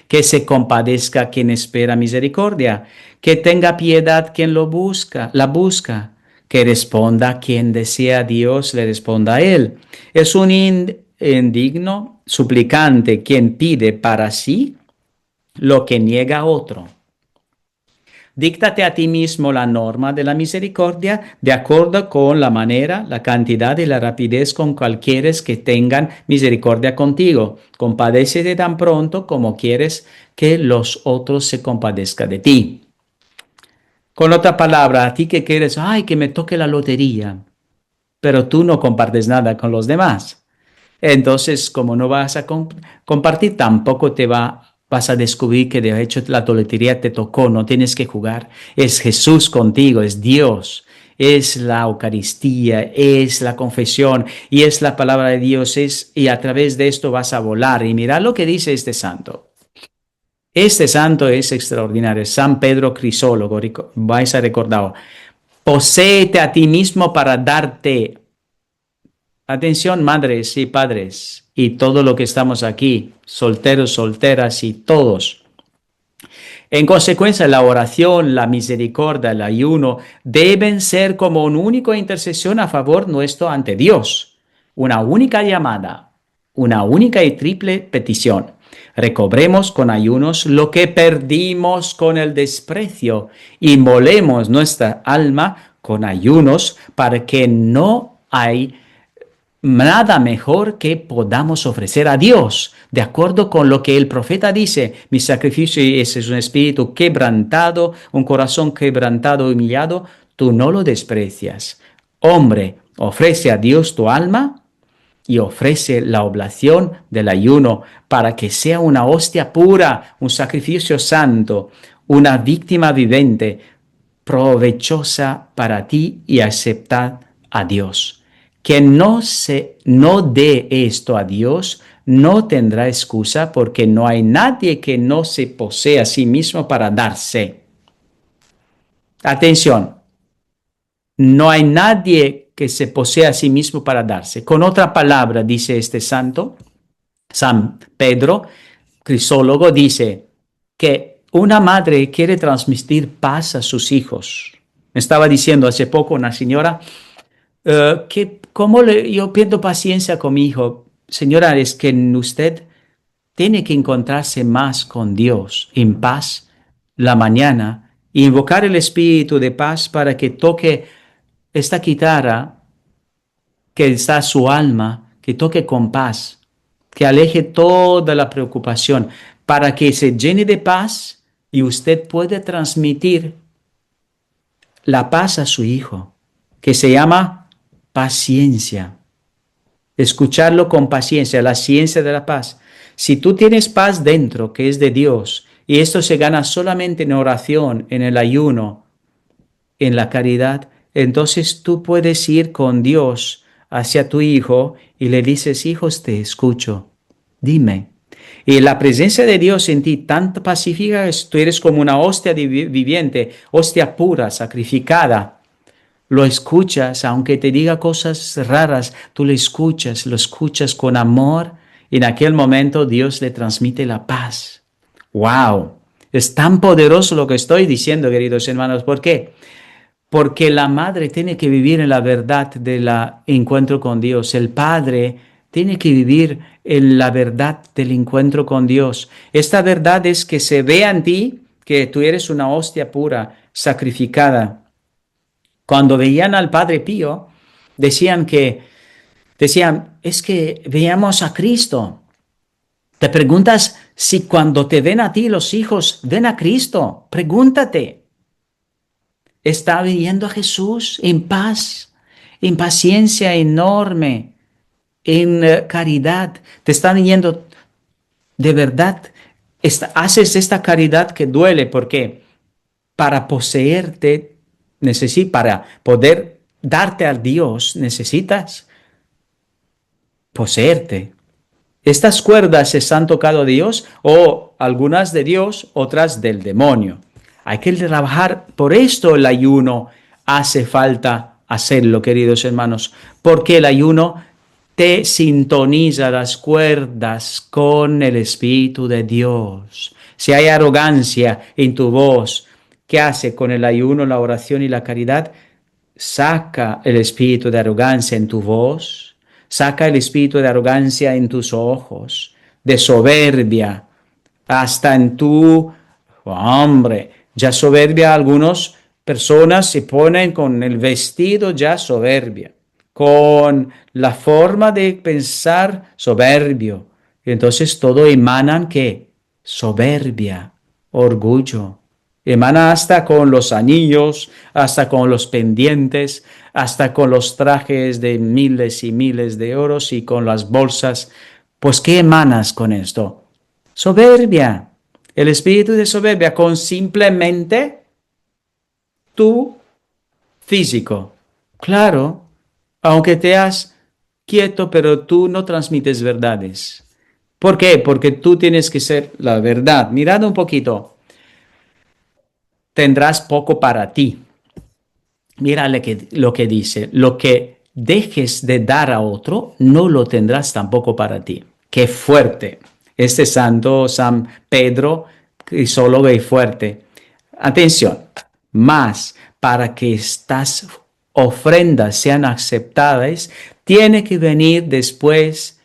Que se compadezca quien espera misericordia, que tenga piedad quien la busca, que responda quien desea a Dios, le responda a él. Es un indigno, suplicante, quien pide para sí lo que niega a otro. Díctate a ti mismo la norma de la misericordia de acuerdo con la manera, la cantidad y la rapidez con cual quieres que tengan misericordia contigo. Compadécete tan pronto como quieres que los otros se compadezcan de ti. Con otra palabra, a ti que quieres, ay, que me toque la lotería, pero tú no compartes nada con los demás. Entonces, como no vas a compartir, tampoco vas a descubrir que de hecho la lotería te tocó, no tienes que jugar. Es Jesús contigo, es Dios, es la Eucaristía, es la confesión y es la palabra de Dios, y a través de esto vas a volar. Y mirad lo que dice este santo. Este santo es extraordinario, San Pedro Crisólogo, vais a recordar. Poséete a ti mismo para darte. Atención, madres y padres, y todo lo que estamos aquí, solteros, solteras y todos. En consecuencia, la oración, la misericordia, el ayuno deben ser como una única intercesión a favor nuestro ante Dios, una única llamada, una única y triple petición. Recobremos con ayunos lo que perdimos con el desprecio y molemos nuestra alma con ayunos para que no hay nada mejor que podamos ofrecer a Dios, de acuerdo con lo que el profeta dice. Mi sacrificio es un espíritu quebrantado, un corazón quebrantado y humillado, tú no lo desprecias. Hombre, ofrece a Dios tu alma y ofrece la oblación del ayuno para que sea una hostia pura, un sacrificio santo, una víctima vivente, provechosa para ti y aceptar a Dios. Quien no dé esto a Dios no tendrá excusa, porque no hay nadie que no se posea a sí mismo para darse. Atención, no hay nadie que se posea a sí mismo para darse. Con otra palabra, dice este santo, San Pedro Crisólogo, dice que una madre quiere transmitir paz a sus hijos. Me estaba diciendo hace poco una señora, yo pierdo paciencia con mi hijo. Señora, es que usted tiene que encontrarse más con Dios en paz la mañana e invocar el espíritu de paz para que toque esta guitarra que está su alma, que toque con paz, que aleje toda la preocupación, para que se llene de paz y usted puede transmitir la paz a su hijo, que se llama paciencia. Escucharlo con paciencia, la ciencia de la paz. Si tú tienes paz dentro, que es de Dios, y esto se gana solamente en oración, en el ayuno, en la caridad, entonces tú puedes ir con Dios hacia tu hijo y le dices, hijos, te escucho, dime. Y la presencia de Dios en ti tan pacífica es, tú eres como una hostia viviente, hostia pura, sacrificada. Lo escuchas, aunque te diga cosas raras, tú lo escuchas con amor, y en aquel momento Dios le transmite la paz. ¡Wow! Es tan poderoso lo que estoy diciendo, queridos hermanos. ¿Por qué? Porque la madre tiene que vivir en la verdad del encuentro con Dios. El padre tiene que vivir en la verdad del encuentro con Dios. Esta verdad es que se vea en ti que tú eres una hostia pura, sacrificada. Cuando veían al Padre Pío, decían, es que veíamos a Cristo. Te preguntas si cuando te ven a ti los hijos, ven a Cristo. Pregúntate, ¿está viviendo a Jesús en paz, en paciencia enorme, en caridad? ¿Te están viendo de verdad? ¿Haces esta caridad que duele? Porque para poseerte, para poder darte a Dios, necesitas poseerte. Estas cuerdas se han tocado a Dios, o algunas de Dios, otras del demonio. Hay que trabajar. Por esto el ayuno hace falta hacerlo, queridos hermanos, porque el ayuno te sintoniza las cuerdas con el Espíritu de Dios. Si hay arrogancia en tu voz, ¿qué hace con el ayuno, la oración y la caridad? Saca el espíritu de arrogancia en tu voz, Saca el espíritu de arrogancia en tus ojos, de soberbia, hasta en tu... Hombre, ya soberbia, algunas personas se ponen con el vestido ya soberbia, con la forma de pensar soberbio. Y entonces todo emanan que soberbia, orgullo. Emana hasta con los anillos, hasta con los pendientes, hasta con los trajes de miles y miles de euros y con las bolsas. Pues, ¿qué emanas con esto? Soberbia. El espíritu de soberbia con simplemente tu físico. Claro, aunque te has quieto, pero tú no transmites verdades. ¿Por qué? Porque tú tienes que ser la verdad. Mirad un poquito. Tendrás poco para ti. Mira lo que dice. Lo que dejes de dar a otro, no lo tendrás tampoco para ti. Qué fuerte. Este santo, San Pedro, crisólogo y fuerte. Atención, más para que estas ofrendas sean aceptadas, tiene que venir después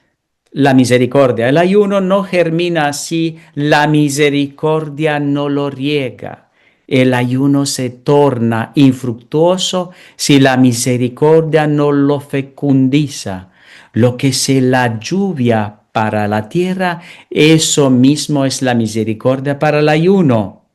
la misericordia. El ayuno no germina si la misericordia no lo riega. El ayuno se torna infructuoso si la misericordia no lo fecundiza. Lo que es la lluvia para la tierra, eso mismo es la misericordia para el ayuno.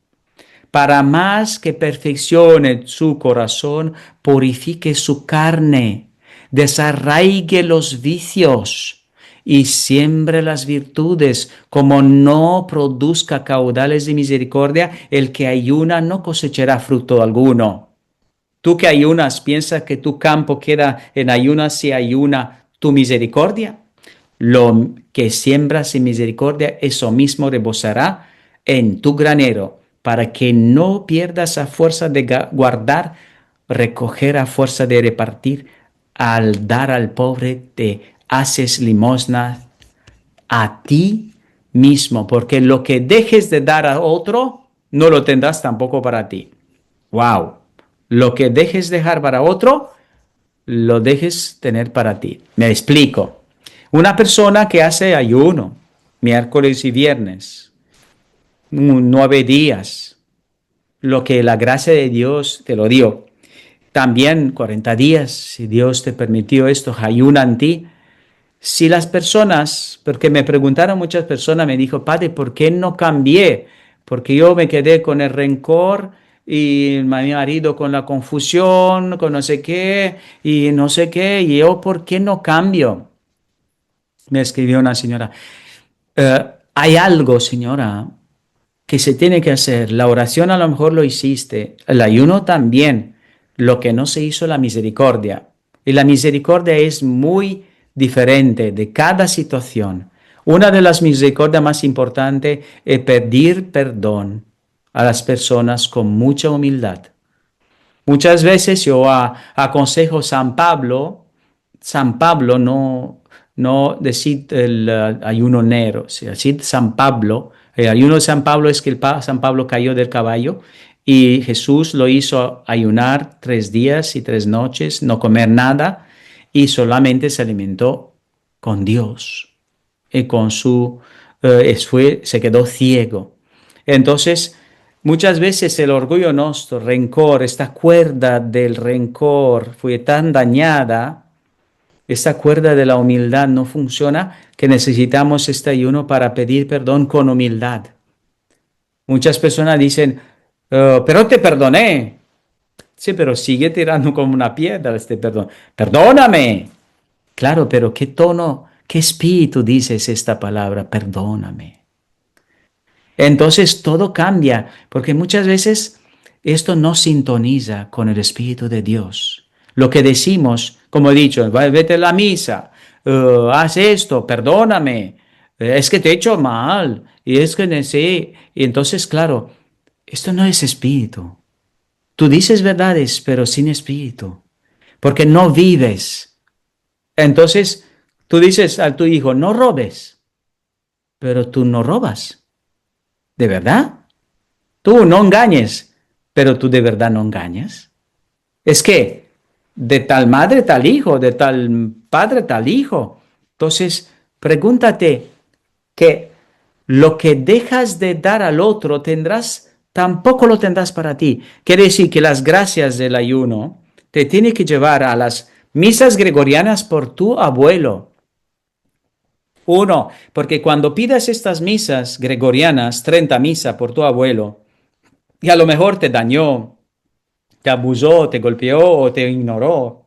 Para más que perfeccione su corazón, purifique su carne, desarraigue los vicios y siembre las virtudes. Como no produzca caudales de misericordia, el que ayuna no cosechará fruto alguno. Tú que ayunas, piensas que tu campo queda en ayunas si ayuna tu misericordia. Lo que siembras en misericordia, eso mismo rebosará en tu granero, para que no pierdas a fuerza de guardar, recoger a fuerza de repartir. Al dar al pobre te haces limosna a ti mismo, porque lo que dejes de dar a otro, no lo tendrás tampoco para ti. Wow. Lo que dejes dejar para otro, lo dejes tener para ti. Me explico. Una persona que hace ayuno, miércoles y viernes, 9 días, lo que la gracia de Dios te lo dio. También 40 días, si Dios te permitió esto, ayuna en ti. Si las personas, porque me preguntaron muchas personas, me dijo, padre, ¿por qué no cambié? Porque yo me quedé con el rencor y mi marido con la confusión, con no sé qué, y no sé qué, y yo, ¿por qué no cambio? Me escribió una señora. Hay algo, señora, que se tiene que hacer. La oración a lo mejor lo hiciste, el ayuno también, lo que no se hizo la misericordia. Y la misericordia es muy diferente de cada situación. Una de las misericordias más importantes es pedir perdón a las personas con mucha humildad. Muchas veces yo aconsejo San Pablo no decir el ayuno negro, decir San Pablo. El ayuno de San Pablo es que San Pablo cayó del caballo y Jesús lo hizo ayunar 3 días y 3 noches, no comer nada y solamente se alimentó con Dios y con se quedó ciego. Entonces, muchas veces el orgullo nuestro, rencor, esta cuerda del rencor fue tan dañada, esta cuerda de la humildad no funciona, que necesitamos este ayuno para pedir perdón con humildad. Muchas personas dicen, pero te perdoné. Sí, pero sigue tirando como una piedra este perdón. Perdóname. Claro, pero ¿qué tono, qué espíritu dices esta palabra? Perdóname. Entonces todo cambia, porque muchas veces esto no sintoniza con el Espíritu de Dios. Lo que decimos, como he dicho, vete a la misa, haz esto, perdóname, es que te he hecho mal, y es que sí. Y entonces, claro, esto no es espíritu. Tú dices verdades, pero sin espíritu, porque no vives. Entonces, tú dices a tu hijo, no robes, pero tú no robas. ¿De verdad? Tú no engañes, pero tú de verdad no engañas. Es que de tal madre tal hijo, de tal padre tal hijo. Entonces, pregúntate que lo que dejas de dar al otro tendrás, tampoco lo tendrás para ti. Quiere decir que las gracias del ayuno te tiene que llevar a las misas gregorianas por tu abuelo. Uno, porque cuando pidas estas misas gregorianas, 30 misa por tu abuelo, y a lo mejor te dañó, te abusó, te golpeó o te ignoró.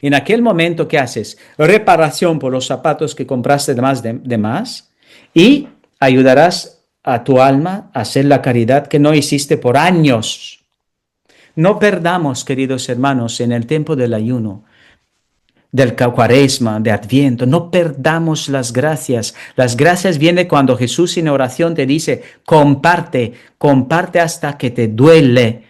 En aquel momento, ¿qué haces? Reparación por los zapatos que compraste de más y ayudarás a tu alma a hacer la caridad que no hiciste por años. No perdamos, queridos hermanos, en el tiempo del ayuno, del cuaresma, de Adviento, no perdamos las gracias. Las gracias vienen cuando Jesús en oración te dice, comparte, comparte hasta que te duela,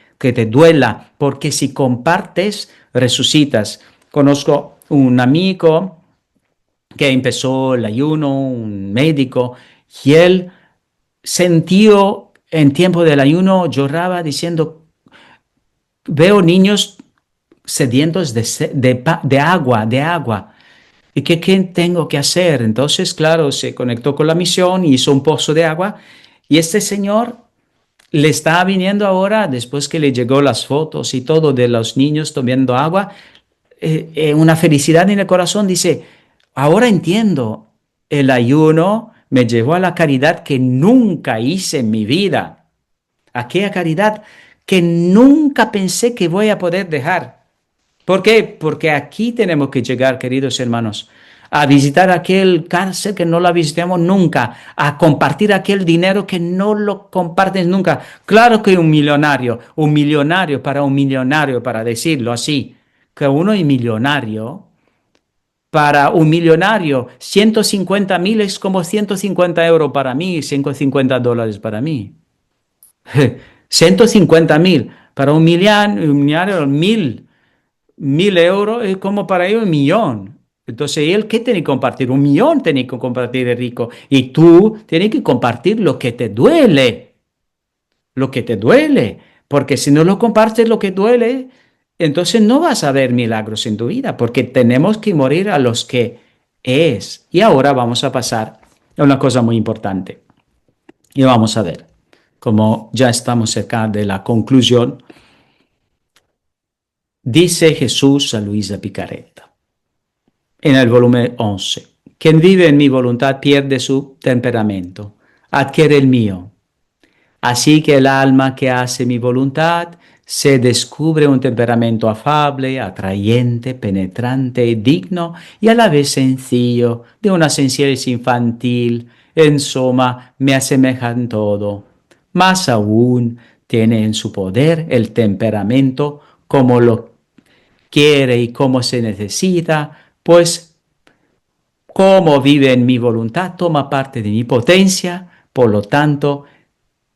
porque si compartes, resucitas. Conozco un amigo que empezó el ayuno, un médico, y él sintió en tiempo del ayuno, lloraba diciendo, veo niños sedientos de agua, de agua. ¿Y qué tengo que hacer? Entonces, claro, se conectó con la misión, hizo un pozo de agua y este señor le está viniendo ahora, después que le llegó las fotos y todo de los niños tomando agua, una felicidad en el corazón. Dice, ahora entiendo, el ayuno me llevó a la caridad que nunca hice en mi vida. Aquella caridad que nunca pensé que voy a poder dejar. ¿Por qué? Porque aquí tenemos que llegar, queridos hermanos, a visitar aquel cárcel que no la visitamos nunca, a compartir aquel dinero que no lo compartes nunca. Claro que un millonario, para un millonario, para decirlo así, que uno es millonario, para un millonario, 150.000 es como 150 euros para mí, 150 dólares para mí. 150.000, para un millonario, 1.000 euros es como para ellos 1.000.000. Entonces, él, ¿qué tiene que compartir? 1.000.000 tiene que compartir el rico. Y tú tienes que compartir lo que te duele. Porque si no lo compartes lo que duele, entonces no vas a ver milagros en tu vida, porque tenemos que morir a los que es. Y ahora vamos a pasar a una cosa muy importante. Y vamos a ver, como ya estamos cerca de la conclusión, dice Jesús a Luisa Picaretta en el volumen 11. Quien vive en mi voluntad pierde su temperamento, adquiere el mío. Así que el alma que hace mi voluntad se descubre un temperamento afable, atrayente, penetrante y digno y a la vez sencillo, de una sencillez infantil. En suma, me asemeja en todo. Más aún, tiene en su poder el temperamento como lo quiere y como se necesita, pues como vive en mi voluntad, toma parte de mi potencia, por lo tanto,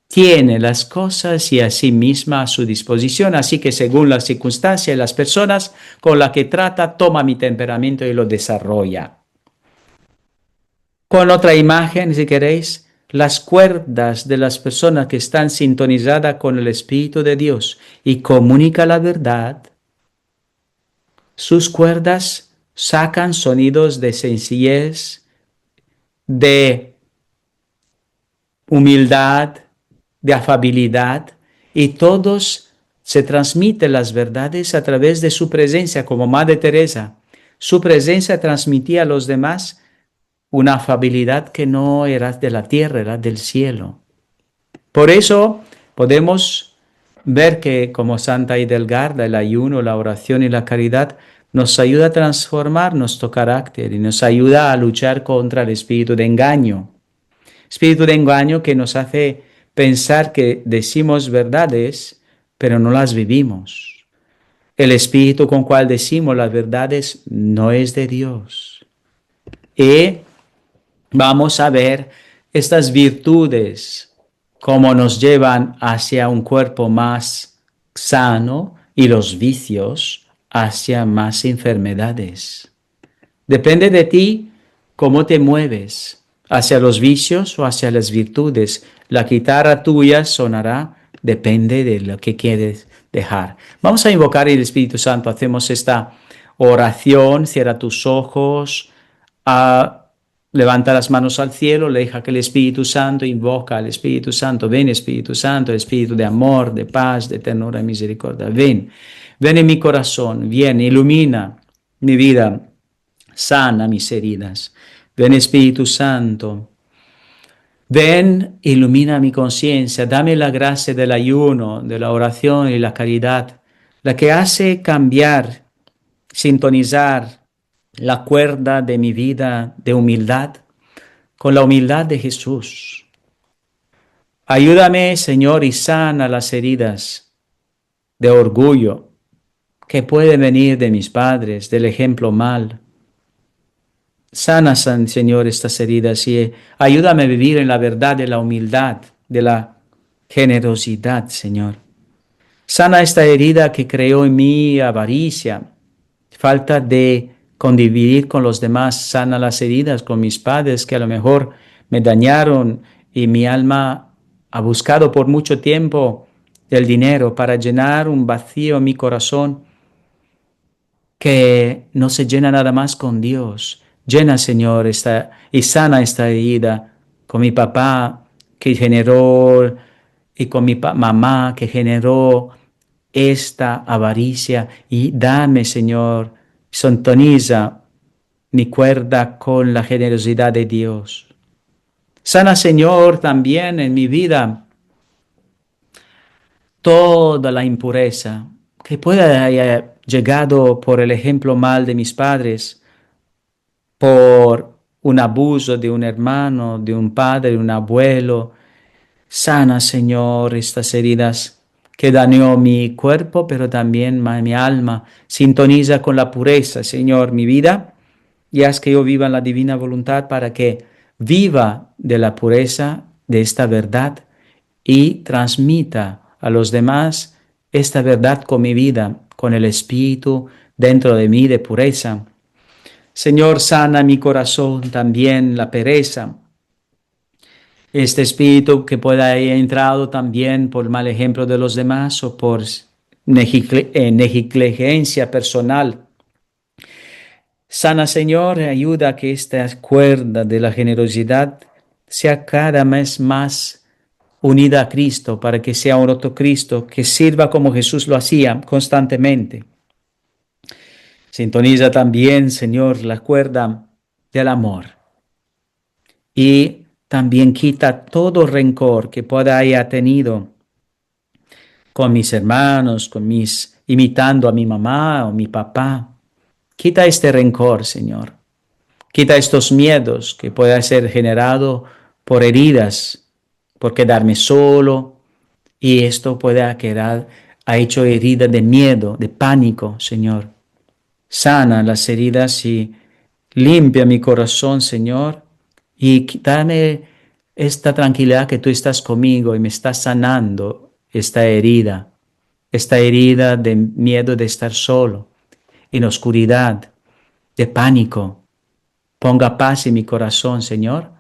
tiene las cosas y a sí misma a su disposición, así que según las circunstancias y las personas con las que trata, toma mi temperamento y lo desarrolla. Con otra imagen, si queréis, las cuerdas de las personas que están sintonizadas con el Espíritu de Dios y comunica la verdad, sus cuerdas sacan sonidos de sencillez, de humildad, de afabilidad, y todos se transmiten las verdades a través de su presencia, como Madre Teresa. Su presencia transmitía a los demás una afabilidad que no era de la tierra, era del cielo. Por eso podemos ver que como Santa Hidelgarda, el ayuno, la oración y la caridad nos ayuda a transformar nuestro carácter y nos ayuda a luchar contra el espíritu de engaño. Espíritu de engaño que nos hace pensar que decimos verdades, pero no las vivimos. El espíritu con cual decimos las verdades no es de Dios. Y vamos a ver estas virtudes, cómo nos llevan hacia un cuerpo más sano y los vicios hacia más enfermedades. Depende de ti cómo te mueves, hacia los vicios o hacia las virtudes. La guitarra tuya sonará, depende de lo que quieres, dejar. Vamos a invocar el Espíritu Santo. Hacemos esta oración. Cierra tus ojos. Levanta las manos al cielo. Deja que el Espíritu Santo invoca al Espíritu Santo. Ven, Espíritu Santo, Espíritu de amor, de paz, de ternura y misericordia. Ven, ven en mi corazón. Viene, ilumina mi vida. Sana mis heridas. Ven, Espíritu Santo. Ven, ilumina mi conciencia, dame la gracia del ayuno, de la oración y la caridad, la que hace cambiar, sintonizar la cuerda de mi vida de humildad con la humildad de Jesús. Ayúdame, Señor, y sana las heridas de orgullo que pueden venir de mis padres, del ejemplo mal. Sana, Señor, estas heridas y ayúdame a vivir en la verdad de la humildad, de la generosidad, Señor. Sana esta herida que creó en mí avaricia, falta de convivir con los demás. Sana las heridas con mis padres que a lo mejor me dañaron y mi alma ha buscado por mucho tiempo el dinero para llenar un vacío en mi corazón que no se llena nada más con Dios. Llena, Señor, y sana esta herida con mi papá que generó y con mi mamá que generó esta avaricia. Y dame, Señor, sintoniza mi cuerda con la generosidad de Dios. Sana, Señor, también en mi vida toda la impureza que pueda haber llegado por el ejemplo mal de mis padres, por un abuso de un hermano, de un padre, de un abuelo. Sana, Señor, estas heridas que dañó mi cuerpo, pero también mi alma. Sintoniza con la pureza, Señor, mi vida, y haz que yo viva en la divina voluntad para que viva de la pureza de esta verdad y transmita a los demás esta verdad con mi vida, con el Espíritu dentro de mí de pureza. Señor, sana mi corazón también la pereza, este espíritu que pueda haber entrado también por mal ejemplo de los demás o por negligencia personal. Sana, Señor, ayuda a que esta cuerda de la generosidad sea cada vez más unida a Cristo, para que sea un otro Cristo que sirva como Jesús lo hacía constantemente. Sintoniza también, Señor, la cuerda del amor y también quita todo rencor que pueda haya tenido con mis hermanos, imitando a mi mamá o mi papá. Quita este rencor, Señor. Quita estos miedos que pueda ser generado por heridas, por quedarme solo, y esto puede quedar, ha hecho heridas de miedo, de pánico, Señor. Sana las heridas y limpia mi corazón, Señor, y dame esta tranquilidad que tú estás conmigo y me estás sanando esta herida de miedo de estar solo, en oscuridad, de pánico. Ponga paz en mi corazón, Señor,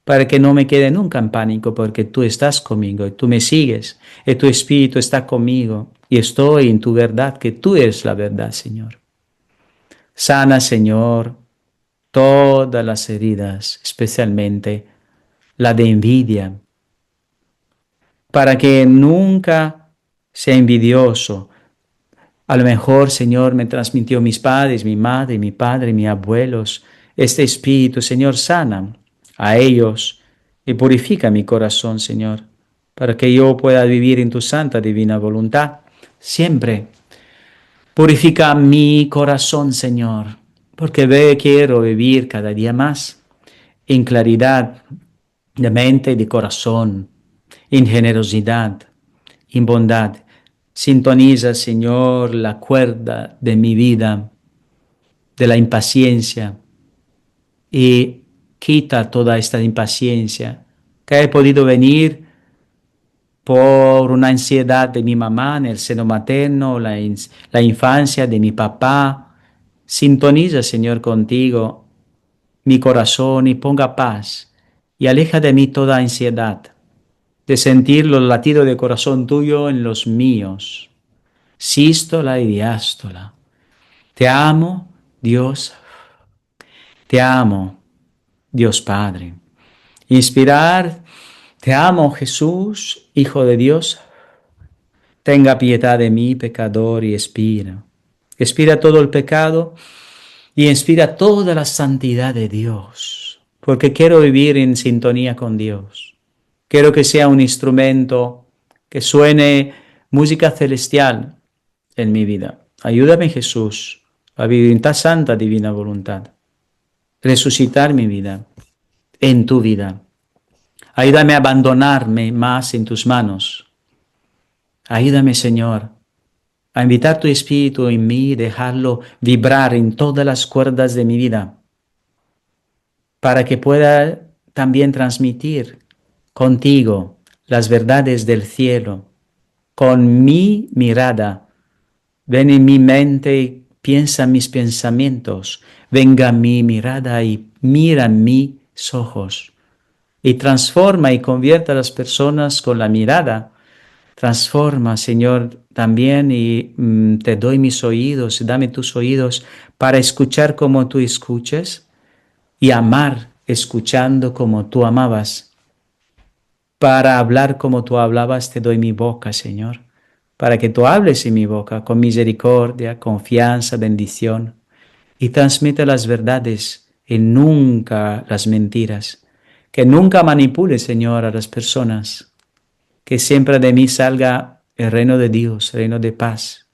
para que no me quede nunca en pánico, porque tú estás conmigo y tú me sigues, y tu Espíritu está conmigo, y estoy en tu verdad, que tú eres la verdad, Señor. Sana, Señor, todas las heridas, especialmente la de envidia, para que nunca sea envidioso. A lo mejor, Señor, me transmitió mis padres, mi madre, mi padre, mis abuelos. Este espíritu, Señor, sana a ellos y purifica mi corazón, Señor, para que yo pueda vivir en tu santa divina voluntad. Siempre purifica mi corazón, Señor, porque quiero vivir cada día más en claridad de mente y de corazón, en generosidad, en bondad. Sintoniza, Señor, la cuerda de mi vida, de la impaciencia, y quita toda esta impaciencia que he podido venir por una ansiedad de mi mamá en el seno materno, la infancia de mi papá. Sintoniza, Señor, contigo mi corazón y ponga paz y aleja de mí toda ansiedad de sentir los latidos de corazón tuyo en los míos. sístola y diástola. Te amo, Dios. Te amo, Dios Padre. Inspirar, te amo, Jesús, Hijo de Dios. Tenga piedad de mí, pecador, y expira. Expira todo el pecado y inspira toda la santidad de Dios, porque quiero vivir en sintonía con Dios. Quiero que sea un instrumento que suene música celestial en mi vida. Ayúdame, Jesús, a vivir en ta santa divina voluntad. Resucitar mi vida en tu vida. Ayúdame a abandonarme más en tus manos. Ayúdame, Señor, a invitar tu Espíritu en mí y dejarlo vibrar en todas las cuerdas de mi vida, para que pueda también transmitir contigo las verdades del cielo, con mi mirada. Ven en mi mente y piensa mis pensamientos. Venga mi mirada y mira mis ojos. Y transforma y convierte a las personas con la mirada. Transforma, Señor, también y te doy mis oídos, dame tus oídos para escuchar como tú escuches y amar escuchando como tú amabas. Para hablar como tú hablabas, te doy mi boca, Señor, para que tú hables en mi boca con misericordia, confianza, bendición, y transmite las verdades y nunca las mentiras. Que nunca manipule, Señor, a las personas. Que siempre de mí salga el reino de Dios, el reino de paz,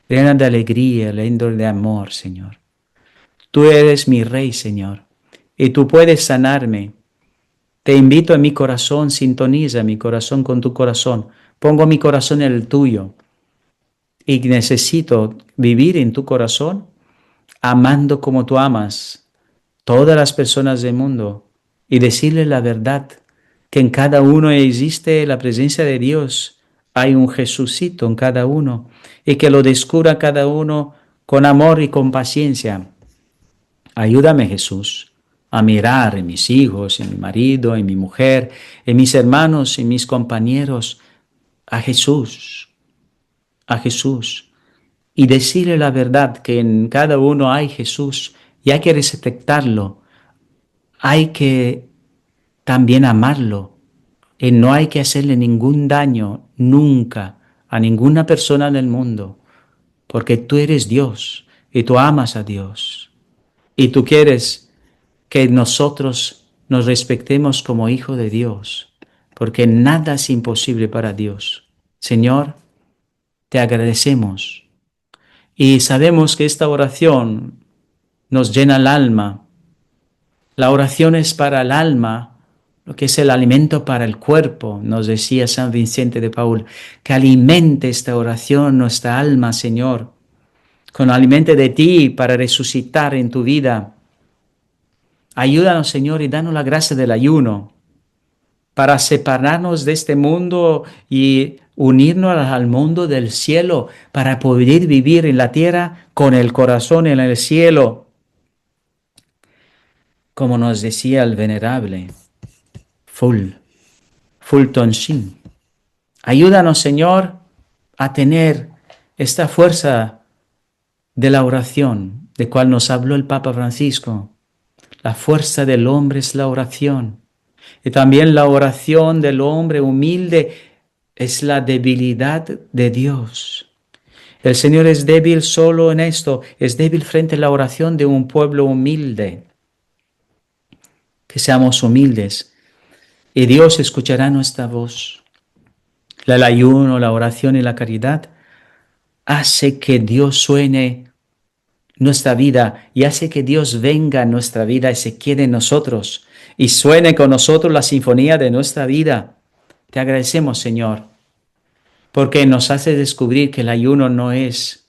el reino de alegría, el reino de amor, Señor. Tú eres mi Rey, Señor, y tú puedes sanarme. Te invito a mi corazón, sintoniza mi corazón con tu corazón. Pongo mi corazón en el tuyo y necesito vivir en tu corazón amando como tú amas todas las personas del mundo y decirle la verdad, que en cada uno existe la presencia de Dios. Hay un Jesucito en cada uno y que lo descubra cada uno con amor y con paciencia. Ayúdame, Jesús, a mirar en mis hijos, en mi marido, en mi mujer, en mis hermanos, en mis compañeros, a Jesús, y decirle la verdad que en cada uno hay Jesús y hay que respetarlo, hay que también amarlo y no hay que hacerle ningún daño nunca a ninguna persona en el mundo, porque tú eres Dios y tú amas a Dios y tú quieres que nosotros nos respetemos como hijo de Dios, porque nada es imposible para Dios. Señor, te agradecemos y sabemos que esta oración nos llena el alma. La oración es para el alma, lo que es el alimento para el cuerpo, nos decía San Vicente de Paúl, que alimente esta oración nuestra alma, Señor, con alimento de ti para resucitar en tu vida. Ayúdanos, Señor, y danos la gracia del ayuno para separarnos de este mundo y unirnos al mundo del cielo, para poder vivir en la tierra con el corazón en el cielo, como nos decía el venerable Fulton Sheen. Ayúdanos, Señor, a tener esta fuerza de la oración, de cual nos habló el Papa Francisco. La fuerza del hombre es la oración. Y también la oración del hombre humilde es la debilidad de Dios. El Señor es débil solo en esto, es débil frente a la oración de un pueblo humilde. Que seamos humildes y Dios escuchará nuestra voz. El ayuno, la oración y la caridad hace que Dios suene nuestra vida y hace que Dios venga a nuestra vida y se quede en nosotros y suene con nosotros la sinfonía de nuestra vida. Te agradecemos, Señor, porque nos hace descubrir que el ayuno no es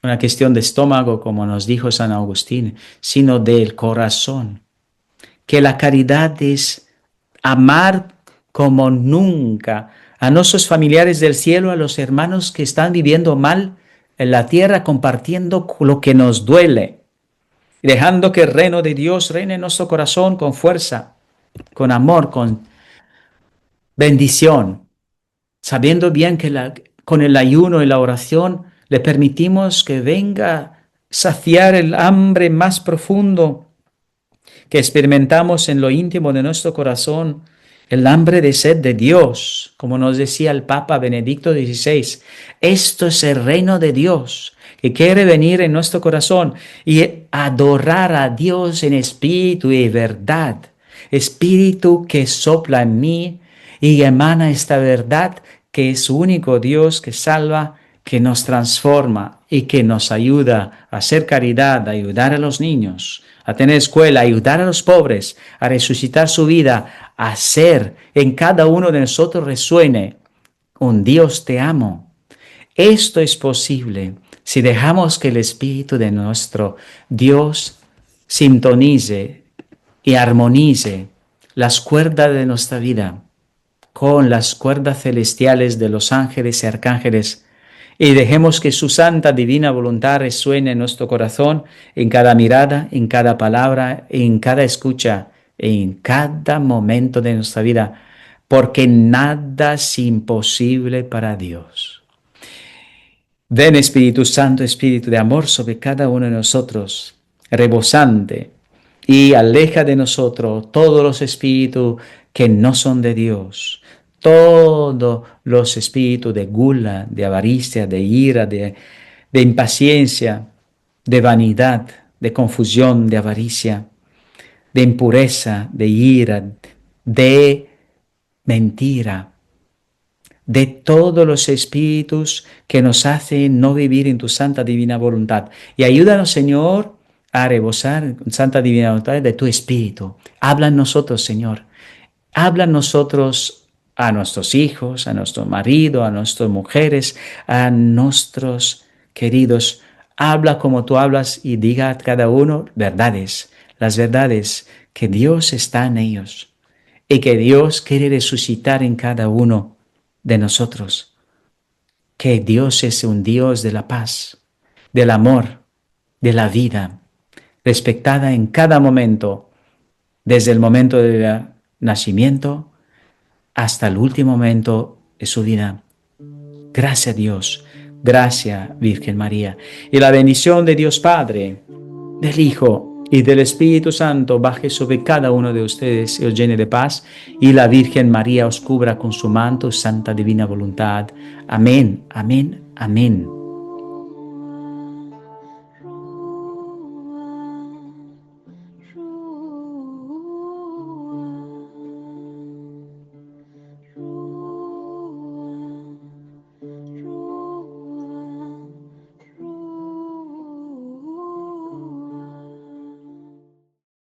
una cuestión de estómago, como nos dijo San Agustín, sino del corazón. Que la caridad es amar como nunca a nuestros familiares del cielo, a los hermanos que están viviendo mal en la tierra, compartiendo lo que nos duele, dejando que el reino de Dios reine en nuestro corazón con fuerza, con amor, con bendición, sabiendo bien que con el ayuno y la oración, le permitimos que venga a saciar el hambre más profundo que experimentamos en lo íntimo de nuestro corazón, el hambre de sed de Dios, como nos decía el Papa Benedicto XVI. Esto es el reino de Dios que quiere venir en nuestro corazón y adorar a Dios en espíritu y verdad. Espíritu que sopla en mí y emana esta verdad que es único Dios que salva, que nos transforma y que nos ayuda a hacer caridad, a ayudar a los niños, a tener escuela, a ayudar a los pobres, a resucitar su vida, a hacer en cada uno de nosotros resuene un Dios te amo. Esto es posible si dejamos que el Espíritu de nuestro Dios sintonice y armonice las cuerdas de nuestra vida con las cuerdas celestiales de los ángeles y arcángeles, y dejemos que su santa divina voluntad resuene en nuestro corazón, en cada mirada, en cada palabra, en cada escucha, en cada momento de nuestra vida, porque nada es imposible para Dios. Ven Espíritu Santo, Espíritu de amor sobre cada uno de nosotros, rebosante, y aleja de nosotros todos los espíritus que no son de Dios, todos los espíritus de gula, de avaricia, de ira, de impaciencia, de vanidad, de confusión, de avaricia, de impureza, de ira, de mentira, de todos los espíritus que nos hacen no vivir en tu santa divina voluntad. Y ayúdanos, Señor, a rebosar en santa divina voluntad de tu espíritu. Habla en nosotros, Señor. Habla en nosotros a nuestros hijos, a nuestro marido, a nuestras mujeres, a nuestros queridos. Habla como tú hablas y diga a cada uno verdades, las verdades que Dios está en ellos y que Dios quiere resucitar en cada uno de nosotros, que Dios es un Dios de la paz, del amor, de la vida, respectada en cada momento, desde el momento del nacimiento hasta el último momento de su vida. Gracias a Dios, gracias Virgen María. Y la bendición de Dios Padre, del Hijo y del Espíritu Santo baje sobre cada uno de ustedes y os llene de paz, y la Virgen María os cubra con su manto, santa divina voluntad. Amén, amén, amén.